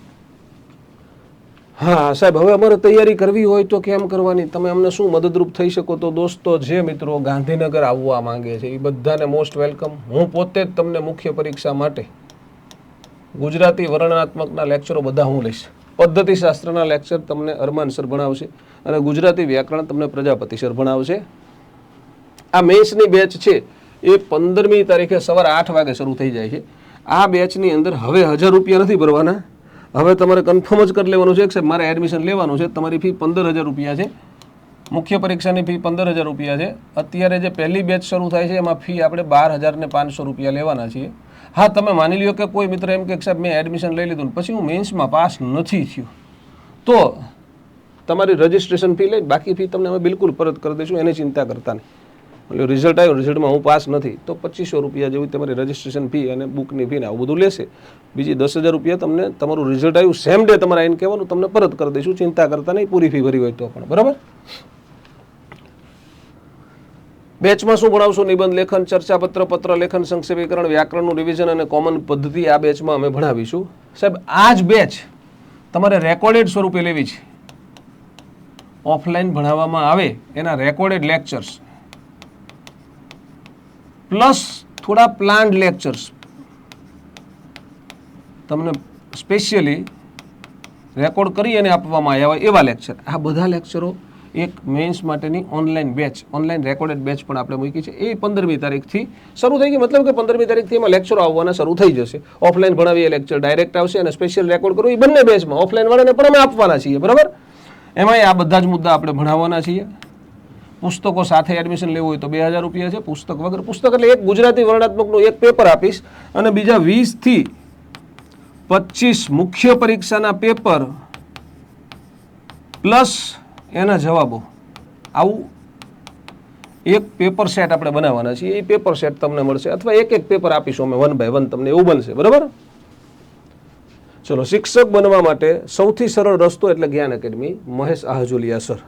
હા સાહેબ, હવે અમારે તૈયારી કરવી હોય તો કેમ કરવાની? તમે અમને શું મદદરૂપ થઈ શકો? તો દોસ્તો, જે મિત્રો ગાંધીનગર આવવા માંગે છે એ બધાને મોસ્ટ વેલકમ. હું પોતે જ તમને મુખ્ય પરીક્ષા માટે ગુજરાતી વર્ણનાત્મકના લેક્ચરો બધા હું લઈશ. પદ્ધતિશાસ્ત્રના લેક્ચર તમને અરમાન સર ભણાવશે, અને ગુજરાતી વ્યાકરણ તમને પ્રજાપતિ સર ભણાવશે. આ મેન્સની બેચ છે એ 15મી તારીખે સવારે 8 વાગે શરૂ થઈ જાય છે. આ બેચની અંદર હવે 1000 રૂપિયા નથી ભરવાના. હવે તમારે કન્ફર્મ જ કરી લેવાનું છે કે મારે એડમિશન લેવાનું છે. તમારી ફી 15000 રૂપિયા છે. મુખ્ય પરીક્ષાની ફી 15000 રૂપિયા છે. અત્યારે જે પહેલી બેચ શરૂ થાય છે એમાં ફી આપણે 12500 રૂપિયા લેવાના છીએ. હા, તમે માની લ્યો કે કોઈ મિત્ર એમ કે સાહેબ મેં એડમિશન લઈ લીધું પછી હું મેન્સમાં પાસ નથી થયો, તો તમારી રજિસ્ટ્રેશન ફી લઈ બાકી ફી તમને અમે બિલકુલ પરત કરી દઈશું. એની ચિંતા કરતા નહીં. એટલે રિઝલ્ટ આવ્યું, રિઝલ્ટમાં હું પાસ નથી તો 2500 રૂપિયા જેવી તમારી રજિસ્ટ્રેશન ફી અને બુકની ફી ને આવું બધું લેશે. બીજી 10000 રૂપિયા તમને તમારું રિઝલ્ટ આવ્યું સેમ ડે તમારે આવીને કહેવાનું, તમને પરત કરી દઈશું. ચિંતા કરતા નહીં, પૂરી ફી ભરી હોય તો પણ. બરાબર. બેચમાં શું ભણાવશું? નિબંધ લેખન, ચર્ચાપત્ર, પત્ર લેખન, સંક્ષેપીકરણ, વ્યાકરણનું રિવિઝન અને કોમન પદ્ધતિ. આ બેચમાં અમે ભણાવીશું. સાહેબ આ જ બેચ તમારે રેકોર્ડેડ સ્વરૂપે લેવી છે. ઓફલાઈન ભણાવવામાં આવે એના રેકોર્ડેડ લેક્ચર્સ પ્લસ થોડા પ્લાન્ડ લેક્ચર્સ તમને સ્પેશિયલી રેકોર્ડ કરી અને આપવામાં આવ્યા હોય એવા લેક્ચર. આ બધા લેક્ચરો એક મેન્સ માટેની online batch, online recorded batch પણ આપણે મૂકી છે. એ 15મી તારીખથી શરૂ થઈ ગઈ, મતલબ કે 15મી તારીખથી એમાં લેક્ચરો આવવાના શરૂ થઈ જશે. ઓફલાઈન ભણાવીએ લેક્ચર ડાયરેક્ટ આવશે અને સ્પેશિયલ રેકોર્ડ કરવું એ બંને બેચમાં ઓફલાઈન વાળાને પણ અમે આપવાના છીએ, બરાબર. એમાં આ બધા જ મુદ્દા આપણે ભણાવવાના છીએ. પુસ્તકો સાથે એડમિશન લેવું હોય તો 2000 રૂપિયા છે. પુસ્તક વગર, પુસ્તક એટલે એક ગુજરાતી વર્ણનાત્મકનું એક પેપર આપીશ અને બીજા 20 થી 25 મુખ્ય પરીક્ષાના પેપર પ્લસ એના જવાબો, આવું એક પેપર સેટ આપણે બનાવવાના છીએ. એ પેપર સેટ તમને મળશે અથવા એક એક પેપર આપીશું અમે 1 by 1 તમને, એવું બનશે, બરાબર. ચલો, શિક્ષક બનવા માટે સૌથી સરળ રસ્તો એટલે જ્ઞાન એકેડમી, મહેશ આહજોલિયા સર.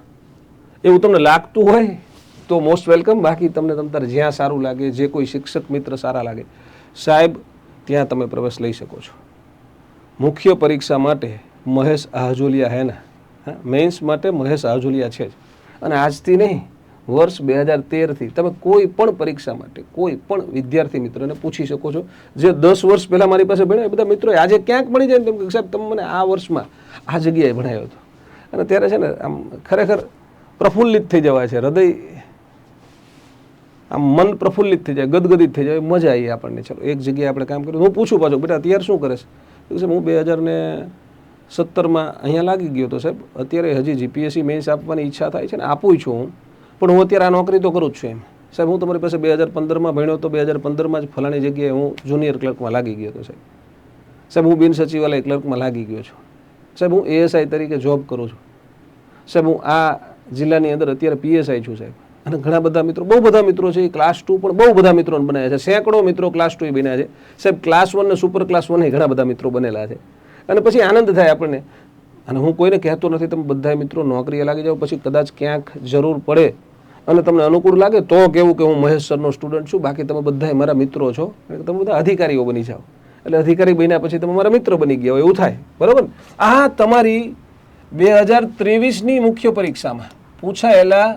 એવું તમને લાગતું હોય તો મોસ્ટ વેલકમ. બાકી તમને તમારે જ્યાં સારું લાગે, જે કોઈ શિક્ષક મિત્ર સારા લાગે સાહેબ, ત્યાં તમે પ્રવેશ લઈ શકો છો. મુખ્ય પરીક્ષા માટે મહેશ આહજોલિયા હે ને, મેન્સ માટે મહેશ આહજોલિયા છે જ. અને આજથી નહીં, વર્ષ 2013થી તમે કોઈ પણ પરીક્ષા માટે કોઈ પણ વિદ્યાર્થી મિત્રોને પૂછી શકો છો. જે 10 વર્ષ પહેલાં મારી પાસે ભણ્યા એ બધા મિત્રો આજે ક્યાંક મળી જાય ને, સાહેબ તમે મને આ વર્ષમાં આ જગ્યાએ ભણાવ્યો હતો. અને ત્યારે છે ને આમ ખરેખર પ્રફુલ્લિત થઈ જવાય છે, હૃદય આમ મન પ્રફુલ્લિત થઈ જાય, ગદગદિત થઈ જાય, મજા આવી આપણને. ચલો, એક જગ્યાએ આપણે કામ કર્યું. હું પૂછું પાછું, બેટા અત્યારે શું કરે છે? હું 2017માં અહીંયા લાગી ગયો હતો સાહેબ. અત્યારે હજી જીપીએસસી મેન્સ આપવાની ઈચ્છા થાય છે ને, આપું છું હું, પણ હું અત્યારે આ નોકરી તો કરું જ છું એમ. સાહેબ હું તમારી પાસે 2015માં ભણ્યો તો 2015માં જ ફલાણી જગ્યાએ હું જુનિયર ક્લર્કમાં લાગી ગયો હતો સાહેબ. સાહેબ હું બિન સચિવાલય ક્લર્કમાં લાગી ગયો છું સાહેબ. હું એએસઆઈ તરીકે જોબ કરું છું સાહેબ. હું આ જિલ્લાની અંદર અત્યારે પીએસઆઈ છું સાહેબ. અને ઘણા બધા મિત્રો, બહુ બધા મિત્રો છે, ક્લાસ 2 પણ બહુ બધા મિત્રોને બનાવ્યા છે. સેંકડો મિત્રો ક્લાસ 2 બન્યા છે સાહેબ. ક્લાસ 1 ને સુપર ક્લાસ 1 ઘણા બધા મિત્રો બનેલા છે. અને પછી આનંદ થાય આપણને. અને હું કોઈને કહેતો નથી તમે બધા મિત્રો નોકરીએ લાગી જાઓ, પછી કદાચ ક્યાંક જરૂર પડે અને તમને અનુકૂળ લાગે તો કેવું કે હું મહેશ સરનો સ્ટુડન્ટ છું. બાકી તમે બધા મારા મિત્રો છો, તમે બધા અધિકારીઓ બની જાઓ. એટલે અધિકારી બન્યા પછી તમે મારા મિત્ર બની ગયા હોય એવું થાય, બરાબર. આ તમારી 2023ની મુખ્ય પરીક્ષામાં પૂછાયેલા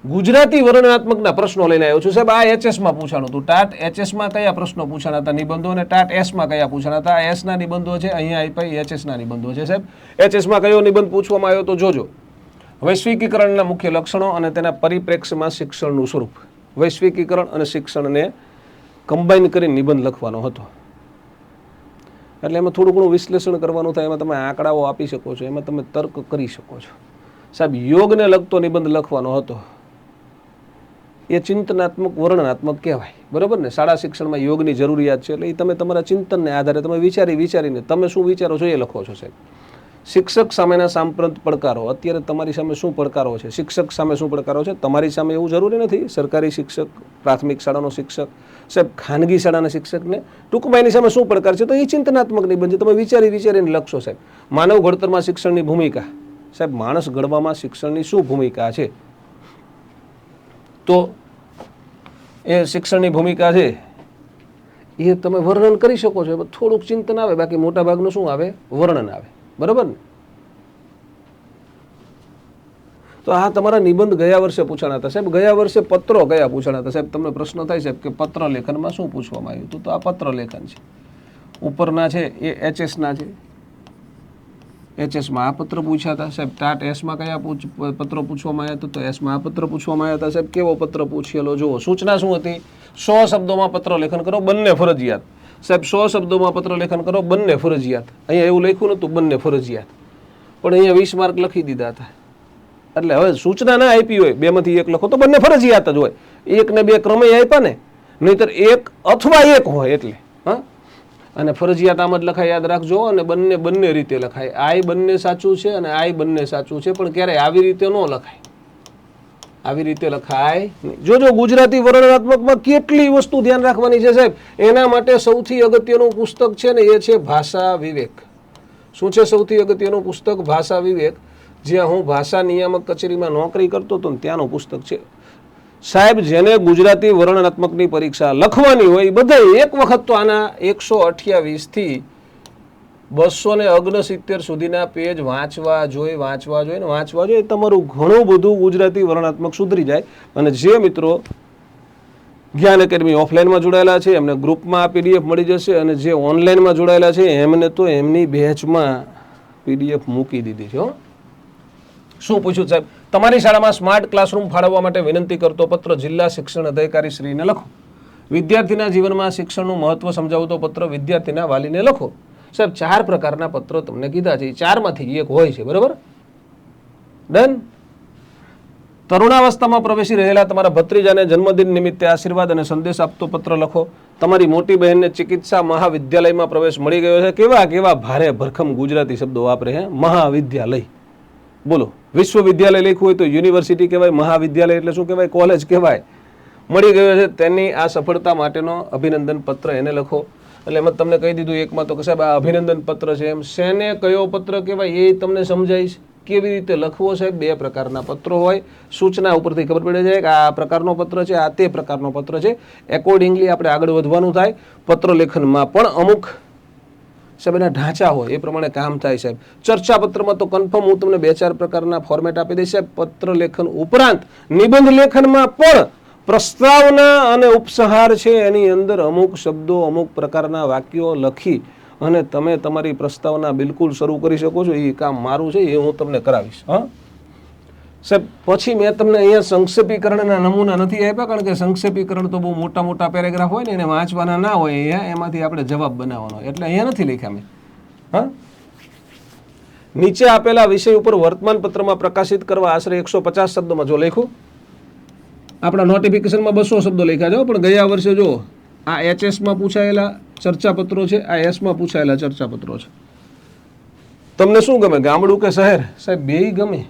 ગુજરાતી વર્ણનાત્મકના પ્રશ્નો લઈને આવ્યો છું સાહેબ. આ એચએસમાં પૂછાણું હતું. ટાટ એચએસમાં કયા પ્રશ્નો પૂછાણા હતા નિબંધો, અને ટાટ એસમાં કયા પૂછાણા હતા. એસના નિબંધો છે, અહીંયા આપ્યા એચએસના નિબંધો છે સાહેબ. એચએસમાં કયો નિબંધ પૂછવામાં આવ્યો તો જોજો. વૈશ્વિકીકરણના મુખ્ય લક્ષણો અને તેના પરિપ્રેક્ષ્યમાં શિક્ષણનું સ્વરૂપ. વૈશ્વિકીકરણ અને શિક્ષણને કમ્બાઈન કરીને નિબંધ લખવાનો હતો. એટલે એમાં થોડું ઘણું વિશ્લેષણ કરવાનું થાય. એમાં તમે આંકડાઓ આપી શકો છો, એમાં તમે તર્ક કરી શકો છો સાહેબ. યોગને લગતો નિબંધ લખવાનો હતો. એ ચિંતનાત્મક વર્ણનાત્મક કહેવાય, બરાબર ને. શાળા શિક્ષણમાં યોગની જરૂરિયાત છે, એટલે એ તમે તમારા ચિંતનને આધારે તમે વિચારીને તમે શું વિચારો છો એ લખો છો સાહેબ. શિક્ષક સામેના સાંપ્રત પડકારો. અત્યારે તમારી સામે શું પડકારો છે? શિક્ષક સામે શું પડકારો છે? તમારી સામે એવું જરૂરી નથી. સરકારી શિક્ષક, પ્રાથમિક શાળાનો શિક્ષક સાહેબ, ખાનગી શાળાના શિક્ષકને ટૂંકમાં એની સામે શું પડકાર છે? તો એ ચિંતનાત્મક નિબંધ છે. તમે વિચારીને લખશો સાહેબ. માનવ ઘડતરમાં શિક્ષણની ભૂમિકા સાહેબ, માણસ ઘડવામાં શિક્ષણની શું ભૂમિકા છે? તો એ શિક્ષણની ભૂમિકા છે એ તમે વર્ણન કરી શકો છો. થોડુંક ચિંતન આવે, બાકી મોટા ભાગનું શું આવે? વર્ણન આવે, બરાબર ને. તો આ તમારા નિબંધ ગયા વર્ષે પૂછાણા હતા સાહેબ. ગયા વર્ષે પત્રો કયા પૂછાણા હતા સાહેબ? તમને પ્રશ્ન થાય સાહેબ કે પત્ર લેખનમાં શું પૂછવામાં આવ્યું હતું? તો આ પત્ર લેખન છે. ઉપરના છે એ એચએસના છે. એચએસમાં આ પત્ર પૂછ્યા હતા સાહેબ. ટાટ એસમાં કયા પત્રો પૂછવામાં આવ્યા હતા? તો એસમાં આ પત્ર પૂછવામાં આવ્યા હતા સાહેબ. કેવો પત્ર પૂછેલો જુઓ. સૂચના શું હતી? 100 શબ્દોમાં પત્ર લેખન કરો, બંને ફરજિયાત સાહેબ. 100 શબ્દોમાં પત્ર લેખન કરો, બંને ફરજિયાત. અહીંયા એવું લખ્યું નહોતું બંને ફરજિયાત, પણ અહીંયા 20 માર્ક લખી દીધા હતા. એટલે હવે સૂચના ના આપી હોય, 2 માંથી 1 લખો તો બંને ફરજિયાત જ હોય. 1 ને 2 ક્રમે આપ્યા ને, નહીતર 1 અથવા 1 હોય એટલે. હા, અને ફરજિયાત આમ જ લખાય, યાદ રાખજો. અને બંને રીતે લખાય. આય બંને સાચું છે અને આય બંને સાચું છે, પણ ક્યારેય આવી રીતે ન લખાય. આવી રીતે લખાય નહીં. જોજો ગુજરાતી વર્ણનાત્મકમાં કેટલી વસ્તુ ધ્યાન રાખવાની છે સાહેબ. એના માટે સૌથી અગત્યનું પુસ્તક છે ને, એ છે ભાષા વિવેક. શું છે સૌથી અગત્યનું પુસ્તક? ભાષા વિવેક. જ્યાં હું ભાષા નિયામક કચેરીમાં નોકરી કરતો હતો ને ત્યાંનું પુસ્તક છે સાહેબ. જેને ગુજરાતી વર્ણનાત્મકની પરીક્ષા લખવાની હોય બધા એક વખત તો આના 128 થી 269 સુધીના પેજ વાંચવા જોઈએ. તમારું ઘણું બધું ગુજરાતી વર્ણનાત્મક સુધરી જાય. અને જે મિત્રો જ્ઞાન એકેડમી ઓફલાઈનમાં જોડાયેલા છે એમને ગ્રુપમાં આ પીડીએફ મળી જશે, અને જે ઓનલાઈનમાં જોડાયેલા છે એમને તો એમની બેચમાં પીડીએફ મૂકી દીધી છે. શું પૂછ્યું સાહેબ? તમારી શાળામાં સ્માર્ટ ક્લાસરૂમ ફાળવવા માટે વિનંતી કરતો પત્ર જિલ્લા શિક્ષણ અધિકારી શ્રીને લખો. વિદ્યાર્થીના જીવનમાં શિક્ષણનું મહત્વ સમજાવતો પત્ર વિદ્યાર્થીના વાલીને લખો. સાહેબ 4 પ્રકારના પત્રો તમને કીધા છે, 4માંથી એક હોય છે, બરાબર? ડન. તરુણાવસ્થામાં પ્રવેશી રહેલા તમારા ભત્રીજાને જન્મદિન નિમિત્તે આશીર્વાદ અને સંદેશ આપતો પત્ર લખો. તમારી મોટી બહેનને ચિકિત્સા મહાવિદ્યાલયમાં પ્રવેશ મળી ગયો છે. કેવા કેવા ભારે ભરખમ ગુજરાતી શબ્દો વાપરે છે. મહાવિદ્યાલય, બોલો. વિશ્વવિદ્યાલય લખ્યું હોય તો યુનિવર્સિટી કહેવાય, મહાવિદ્યાલય એટલે શું કહેવાય? કોલેજ કહેવાય. મળી ગયો છે તેની આ સફળતા માટેનો અભિનંદન પત્ર એને લખો. એટલે એમાં તમને કહી દીધું એકમાં તો કે સાહેબ આ અભિનંદન પત્ર છે, એમ શેને કયો પત્ર કહેવાય એ તમને સમજાઈશ. કેવી રીતે લખવો સાહેબ? 2 પ્રકારના પત્રો હોય. સૂચના ઉપરથી ખબર પડે છે કે આ પ્રકારનો પત્ર છે, આ તે પ્રકારનો પત્ર છે. એકોર્ડિંગલી આપણે આગળ વધવાનું થાય. પત્ર લેખનમાં પણ અમુક સાહેબ એના ઢાંચા હોય એ પ્રમાણે કામ થાય સાહેબ. ચર્ચા પત્રમાં તો કન્ફર્મ હું તમને 2-4 પ્રકારના ફોર્મેટ આપી દઈશ સાહેબ. પત્ર લેખન ઉપરાંત નિબંધ લેખનમાં પણ પ્રસ્તાવના અને ઉપસંહાર છે એની અંદર અમુક શબ્દો, અમુક પ્રકારના વાક્યો લખી અને તમે તમારી પ્રસ્તાવના બિલકુલ શરૂ કરી શકો છો. એ કામ મારું છે, એ હું તમને કરાવીશ. હા સાહેબ. પછી મેં તમને અહીંયા સંક્ષેપીકરણના નમૂના નથી આપ્યા, કારણ કે સંક્ષેપીકરણ તો બહુ મોટા મોટા પેરેગ્રાફ હોય ને, એને વાંચવાના ના હોય અહીંયા, એમાંથી આપણે જવાબ બનાવવાનો, એટલે અહીંયા નથી લખ્યા મેં. હા. નીચે આપેલા વિષય ઉપર વર્તમાન પત્રમાં પ્રકાશિત કરવા આશરે 150 શબ્દોમાં જો લખ્યું. આપણા નોટિફિકેશનમાં 200 શબ્દો લખ્યા છે, પણ ગયા વર્ષે જો આ HS-માં પૂછાયેલા ચર્ચાપત્રો છે, આ S-માં પૂછાયેલા ચર્ચાપત્રો છે. તમને શું ગમે, ગામડું કે શહેર? સાહેબ બેય ગમે.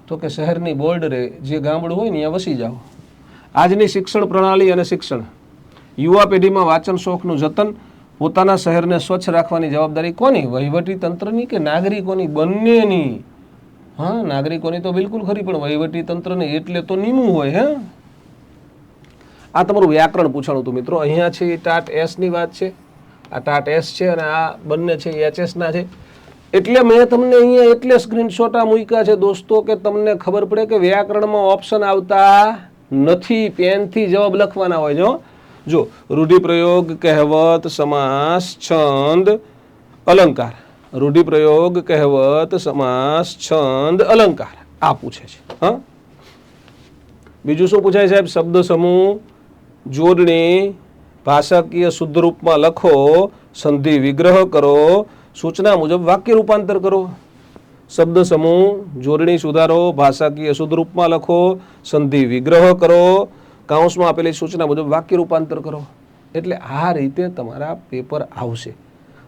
તો કે શહેરની બોર્ડરે જે ગામડું હોય ને ત્યાં વસી જાઓ. આજની શિક્ષણ પ્રણાલી અને શિક્ષણ. યુવા પેઢીમાં વાંચન શોખનું જતન. પોતાના શહેરને સ્વચ્છ રાખવાની જવાબદારી કોની? વહીવટી તંત્રની કે નાગરિકોની? બંનેની. હા, નાગરિકોની તો બિલકુલ ખરી, પણ વહીવટી તંત્રની એટલે તો નીમું હોય. હે, આ તમારું વ્યાકરણ પૂછાણું હતું મિત્રો. અહીંયા છે એ ટાટ એસની વાત છે, આ ટાટ એસ છે, અને આ બંને છે એ HS-ના છે. એટલે મેં તમને અહીંયા એટલે સ્ક્રીનશોટ આ મૂક્યા છે દોસ્તો, કે તમને ખબર પડે કે વ્યાકરણમાં ઓપ્શન આવતા નથી. પેનથી જવાબ લખવાના હોય. જો રૂઢિપ્રયોગ, કહેવત, સમાસ, છંદ, અલંકાર. રૂઢિપ્રયોગ, કહેવત, સમાસ, છંદ, અલંકાર આ પૂછે છે. હા, બીજું શું પૂછાય સાહેબ? શબ્દ સમૂહ, જોડણી, ભાષાકીય શુદ્ધ રૂપમાં લખો, સંધિ વિગ્રહ કરો, સૂચના મુજબ વાક્ય રૂપાંતર કરો. શબ્દ સમૂહ, જોડણી સુધારો, ભાષાકીય શુદ્ધ રૂપમાં લખો, સંધિ વિગ્રહ કરો, કાઉન્સમાં આપેલી સૂચના મુજબ વાક્ય રૂપાંતર કરો. એટલે આ રીતે તમારા પેપર આવશે.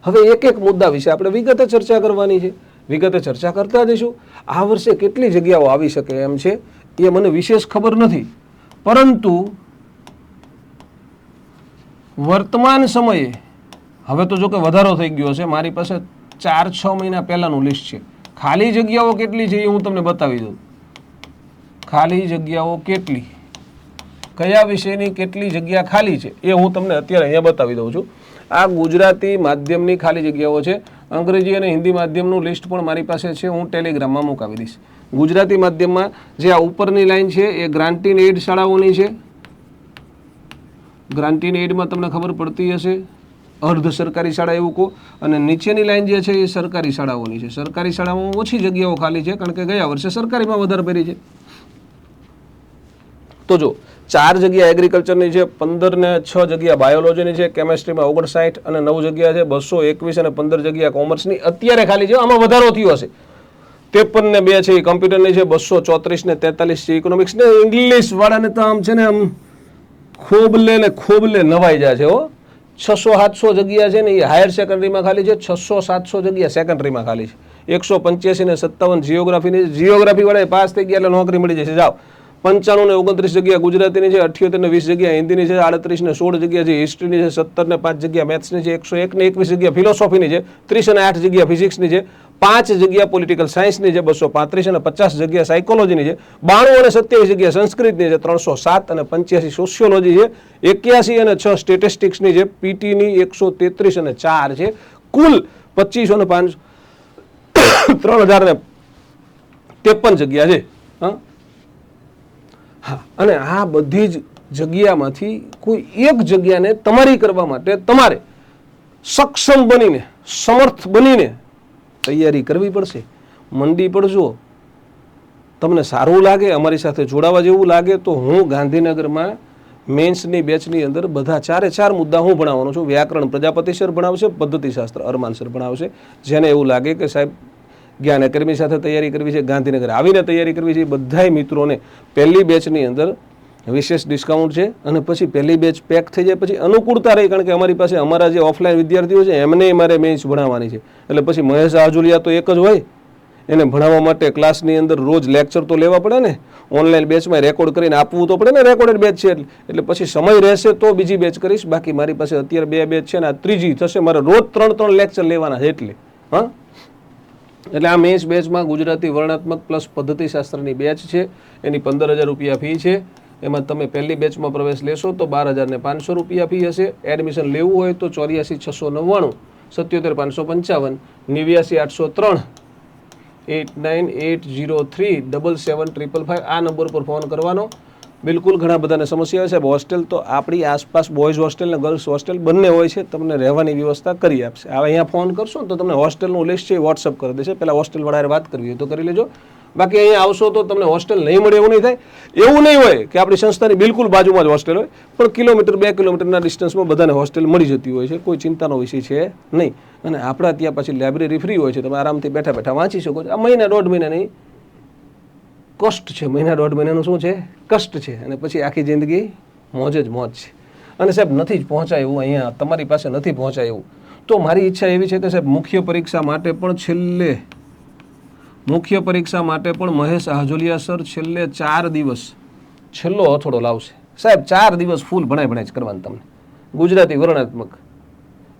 હવે એક એક મુદ્દા વિશે આપણે વિગતે ચર્ચા કરવાની છે. વિગતે ચર્ચા કરતા જઈશું. આ વર્ષે કેટલી જગ્યાઓ આવી શકે એમ છે એ મને વિશેષ ખબર નથી, પરંતુ વર્તમાન સમયે હવે તો જો કે વધારો થઈ ગયો છે. મારી પાસે 4-6 મહિના પહેલાનું લિસ્ટ છે. ખાલી જગ્યાઓ કેટલી છે એ હું તમને બતાવી દઉં. ખાલી જગ્યાઓ કેટલી, કયા વિષયની કેટલી જગ્યા ખાલી છે એ હું તમને અત્યારે અહીંયા બતાવી દઉં છું. આ ગુજરાતી માધ્યમની ખાલી જગ્યાઓ છે. અંગ્રેજી અને હિન્દી માધ્યમનું લિસ્ટ પણ મારી પાસે છે, હું ટેલિગ્રામમાં મુકાવી દઈશ. ગુજરાતી માધ્યમમાં જે આ ઉપરની લાઈન છે એ ગ્રાન્ટીન એડ શાળાઓની છે. ગ્રાન્ટીન એડમાં તમને ખબર પડતી હશે, અર્ધ સરકારી શાળા એવું કહો. અને નીચેની લાઈન જે છે એ સરકારી શાળાઓની છે. સરકારી શાળાઓમાં ઓછી જગ્યાઓ ખાલી છે, કારણ કે ગયા વર્ષે સરકારીમાં વધારે ભરી છે. તો જો 4 જગ્યા એગ્રીકલ્ચરની છે, 15 ને 6 જગ્યા બાયોલોજીની છે, કેમેસ્ટ્રીમાં 59 અને 9 જગ્યા છે, 221 અને 15 જગ્યા કોમર્સની અત્યારે ખાલી છે. આમાં વધારો થયો હશે. 53 ને 2 છે એ કમ્પ્યુટરની છે, 234 ને 43 છે ઇકોનોમિક્સ ને ઇંગ્લિશ વાળાને તો આમ છે ને આમ ખોબલે નવાઈ જાય છે. 600-700 જગ્યા છે ને એ હાયર સેકન્ડરીમાં ખાલી છે, 600-700 જગ્યા સેકન્ડરીમાં ખાલી છે. 185 ને 57 જીઓગ્રાફીની, જીઓગ્રાફી વાળા પાસ થઈ ગયા એટલે નોકરી મળી જશે. જાઓ. 95 ને 29 જગ્યા ગુજરાતીની છે, 78 ને 20 જગ્યા હિન્દીની છે, 38 ને 16 જગ્યા છે હિસ્ટ્રીની છે, 17 ને 5 જગ્યા મેથ્સની છે, 101 ને 21 જગ્યા ફિલોસોફીની છે, 30 અને 8 જગ્યા ફિઝિક્સની છે, 5 જગ્યા પોલિટિકલ સાયન્સની છે, 235 અને 50 જગ્યા સાયકોલોજીની છે, 92 અને 27 જગ્યા સંસ્કૃતની છે, 307 અને 85 સોશિયોલોજી છે, 81 અને 6 સ્ટેટિસ્ટિક્સની છે, પીટીની 133 અને 4 છે, કુલ 25 અને 5 3053 જગ્યા છે. હા, અને આ બધી જ જગ્યામાંથી કોઈ એક જગ્યાને તમારી કરવા માટે તમારે સક્ષમ બનીને સમર્થ બનીને તૈયારી કરવી પડશે. મંડી પડજો. તમને સારું લાગે, અમારી સાથે જોડાવા જેવું લાગે તો હું ગાંધીનગરમાં મેન્સની બેચની અંદર બધા 4 મુદ્દા હું ભણાવવાનો છું. વ્યાકરણ પ્રજાપતિ સર ભણાવશે, પદ્ધતિશાસ્ત્ર અરમાન સર ભણાવશે. જેને એવું લાગે કે સાહેબ જ્ઞાન એકેડમી સાથે તૈયારી કરવી છે, ગાંધીનગર આવીને તૈયારી કરવી છે, એ બધાય મિત્રોને પહેલી બેચની અંદર વિશેષ ડિસ્કાઉન્ટ છે. અને પછી પહેલી બેચ પેક થઈ જાય પછી અનુકૂળતા રહી, કારણ કે અમારી પાસે અમારા જે ઓફલાઈન વિદ્યાર્થીઓ છે એમને મારે મેન્સ ભણાવવાની છે. એટલે પછી મહેશ આજુલિયા તો એક જ હોય, એને ભણાવવા માટે ક્લાસની અંદર રોજ લેક્ચર તો લેવા પડે ને, ઓનલાઈન બેચમાં રેકોર્ડ કરીને આપવું તો પડે ને, રેકોર્ડેડ બેચ છે એટલે પછી સમય રહેશે તો બીજી બેચ કરીશ. બાકી મારી પાસે અત્યારે 2 બેચ છે ને આ ત્રીજી થશે. મારે રોજ 3 લેક્ચર લેવાના છે એટલે એટલે આ મેન્સ બેચમાં ગુજરાતી વર્ણનાત્મક પ્લસ પદ્ધતિશાસ્ત્રની બેચ છે. એની 15,000 રૂપિયા ફી છે. એમાં તમે પહેલી બેચમાં પ્રવેશ લેશો તો 12,500 રૂપિયા ફી હશે. એડમિશન લેવું હોય તો 84,699 77,555 89,803 89,803,77,555 આ નંબર પર ફોન કરવાનો. બિલકુલ ઘણા બધાને સમસ્યા છે. હોસ્ટેલ તો આપણી આસપાસ બોયઝ હોસ્ટેલ અને ગર્લ્સ હોસ્ટેલ બંને હોય છે, તમને રહેવાની વ્યવસ્થા કરી આપશે. હવે અહીંયા ફોન કરશો ને તો તમને હોસ્ટેલનું લિસ્ટ છે વોટ્સઅપ કરી દેશે. પહેલાં હોસ્ટેલવાળાએ વાત કરવી હોય તો કરી લેજો. બાકી અહીંયા આવશો તો તમને હોસ્ટેલ નહીં મળે એવું નહીં થાય. એવું નહીં હોય કે આપણી સંસ્થાની બિલકુલ બાજુમાં જ હોસ્ટેલ હોય, પણ કિલોમીટર 2 કિલોમીટરના ડિસ્ટન્સમાં બધાને હોસ્ટેલ મળી જતી હોય છે. કોઈ ચિંતાનો વિષય છે નહીં. અને આપણા ત્યાં પછી લાઇબ્રેરી ફ્રી હોય છે, તમે આરામથી બેઠા બેઠા વાંચી શકો છો. આ મહિના 1.5 મહિનાની કષ્ટ છે, મહિના 1.5 મહિનાનું શું છે? કષ્ટ છે. અને પછી આખી જિંદગી મોજ જ મોજ છે. અને સાહેબ નથી જ પહોંચાય એવું, અહીંયા તમારી પાસે નથી પહોંચાય એવું, તો મારી ઈચ્છા એવી છે કે સાહેબ મુખ્ય પરીક્ષા માટે પણ મહેશ આહજોલિયા સર છેલ્લે 4 દિવસ છેલ્લો હથોડો લાવશે. સાહેબ 4 દિવસ ફૂલ ભણાય જ કરવાનું તમને. ગુજરાતી વર્ણનાત્મક,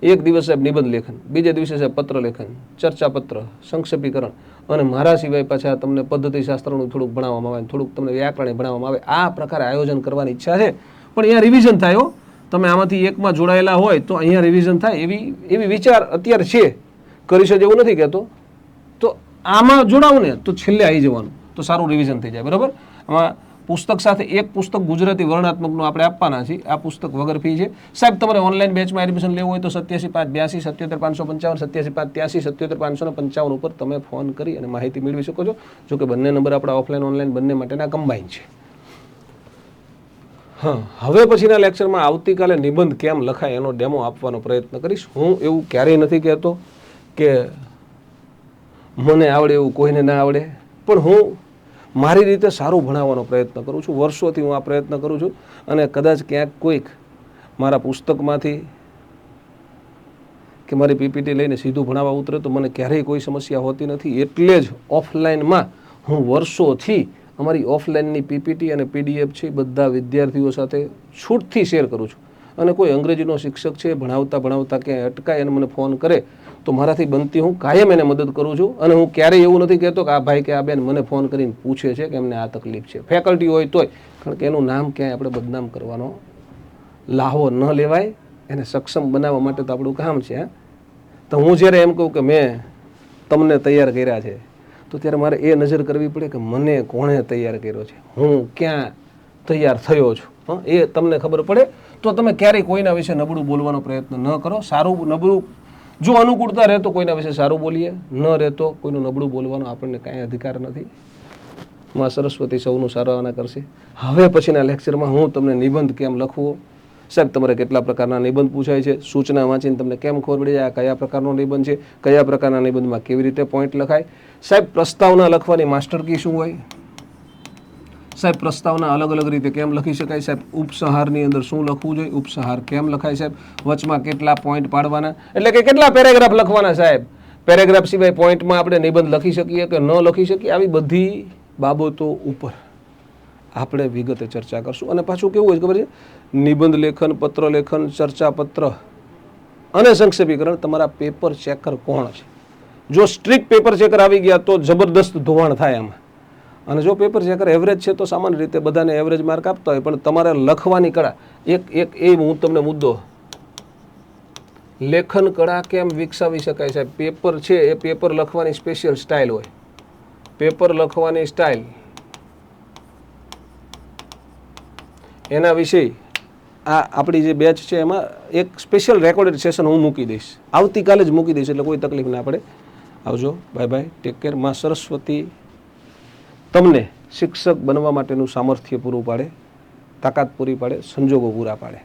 એક દિવસ સાહેબ નિબંધ લેખન, બીજે દિવસે સાહેબ પત્ર લેખન, ચર્ચા પત્ર, સંક્ષેપીકરણ, અને મારા સિવાય પાછા તમને પદ્ધતિશાસ્ત્રનું થોડુંક ભણાવવામાં આવે, થોડુંક તમને વ્યાકરણ ભણાવવામાં આવે. આ પ્રકારે આયોજન કરવાની ઈચ્છા છે. પણ અહીંયા રિવિઝન થાય. તમે આમાંથી એકમાં જોડાયેલા હોય તો અહીંયા રિવિઝન થાય એવી વિચાર અત્યારે છે. કરી શકે એવું નથી કહેતો. તો આમાં જોડાવું ને તો છેલ્લે આવી જવાનું તો સારું રિવિઝન થઈ જાય. બરાબર. આમાં પુસ્તક સાથે એક પુસ્તક ગુજરાતી વર્ણનાત્મકનું આપણે આપવાના છીએ. આ પુસ્તક વગર ફી છે. સાહેબ તમારે ઓનલાઈન બેચમાં એડમિશન લેવું હોય તો 87,582 77,555 87,583 77,555 ઉપર તમે ફોન કરી અને માહિતી મેળવી શકો છો. જો કે બંને નંબર આપણા ઓફલાઈન ઓનલાઈન બંને માટેના કમ્બાઈન છે. હવે પછીના લેક્ચરમાં આવતીકાલે નિબંધ કેમ લખાય એનો ડેમો આપવાનો પ્રયત્ન કરીશ. હું એવું ક્યારેય નથી કહેતો કે મને આવડે એવું કોઈને ના આવડે, પણ હું મારી રીતે સારું ભણાવવાનો પ્રયત્ન કરું છું. વર્ષોથી હું આ પ્રયત્ન કરું છું. અને કદાચ ક્યાંક કોઈક મારા પુસ્તકમાંથી કે મારી પીપીટી લઈને સીધું ભણાવવા ઉતરે તો મને ક્યારેય કોઈ સમસ્યા હોતી નથી. એટલે જ ઓફલાઈનમાં હું વર્ષોથી અમારી ઓફલાઈનની પીપીટી અને પીડીએફ છે બધા વિદ્યાર્થીઓ સાથે છૂટથી શેર કરું છું. અને કોઈ અંગ્રેજીનો શિક્ષક છે ભણાવતા ક્યાંય અટકાય અને મને ફોન કરે તો મારાથી બનતી હું કાયમ એને મદદ કરું છું. અને હું ક્યારેય એવું નથી કહેતો કે આ ભાઈ કે આ બેન મને ફોન કરીને પૂછે છે કે એમને આ તકલીફ છે. ફેકલ્ટી હોય તોય, કારણ કે એનું નામ ક્યાંય આપણે બદનામ કરવાનો લાહવો ન લેવાય. એને સક્ષમ બનાવવા માટે તો આપણું કામ છે. તો હું જ્યારે એમ કહું કે મેં તમને તૈયાર કર્યા છે તો ત્યારે મારે એ નજર કરવી પડે કે મને કોણે તૈયાર કર્યો છે, હું ક્યાં તૈયાર થયો છું. એ તમને ખબર પડે તો તમે ક્યારેય કોઈના વિશે નબળું બોલવાનો પ્રયત્ન ન કરો. સારું નબળું જો અનુકૂળતા રહે તો કોઈના વિશે સારું બોલીએ, ન રહેતો કોઈનું નબળું બોલવાનો આપણને કાંઈ અધિકાર નથી. માં સરસ્વતી સૌનું સારાવાના કરશે. હવે પછીના લેક્ચરમાં હું તમને નિબંધ કેમ લખવો, સાહેબ તમારે કેટલા પ્રકારના નિબંધ પૂછાય છે, સૂચના વાંચીને તમને કેમ ખબર પડી જાય કયા પ્રકારનો નિબંધ છે, કયા પ્રકારના નિબંધમાં કેવી રીતે પોઈન્ટ લખાય. સાહેબ પ્રસ્તાવના લખવાની માસ્ટર કી શું હોય, સાહેબ પ્રસ્તાવના અલગ અલગ રીતે કેમ લખી શકાય, સાહેબ ઉપસંહારની અંદર શું લખવું જોઈએ, ઉપસંહાર કેમ લખાય, સાહેબ વચમાં કેટલા પોઈન્ટ પાડવાના, એટલે કે કેટલા પેરેગ્રાફ લખવાના, સાહેબ પેરેગ્રાફ સિવાય પોઈન્ટમાં આપણે નિબંધ લખી શકીએ કે ન લખી શકીએ, આવી બધી બાબતો ઉપર આપણે વિગતે ચર્ચા કરશું. અને પાછું કેવું હોય ખબર છે, નિબંધ લેખન, પત્ર લેખન, ચર્ચા પત્ર અને સંક્ષેપીકરણ તમારા પેપર ચેકર કોણ છે. જો સ્ટ્રિક્ટ પેપર ચેકર આવી ગયા તો જબરદસ્ત ધોવાણ થાય આમાં. અને જો પેપર ચેકર એવરેજ છે તો સામાન્ય રીતે બધાને એવરેજ માર્ક આપતા હોય, પણ તમારે લખવાની કળા એક એ હું તમને મુદ્દો, લેખન કળા કેમ વિકસાવી શકાય સાહેબ. પેપર છે એ પેપર લખવાની સ્પેશિયલ સ્ટાઇલ હોય. પેપર લખવાની સ્ટાઇલ એના વિશે આ આપણી જે બેચ છે એમાં એક સ્પેશિયલ રેકોર્ડેડ સેશન હું મૂકી દઈશ, આવતીકાલે જ મૂકી દઈશ, એટલે કોઈ તકલીફ ના પડે. આવજો, બાય બાય, ટેક કેર. માં સરસ્વતી તમને શિક્ષક બનવા માટેનું સામર્થ્ય પૂરું પાડે, તાકાત પૂરી પાડે, સંજોગો પૂરા પાડે.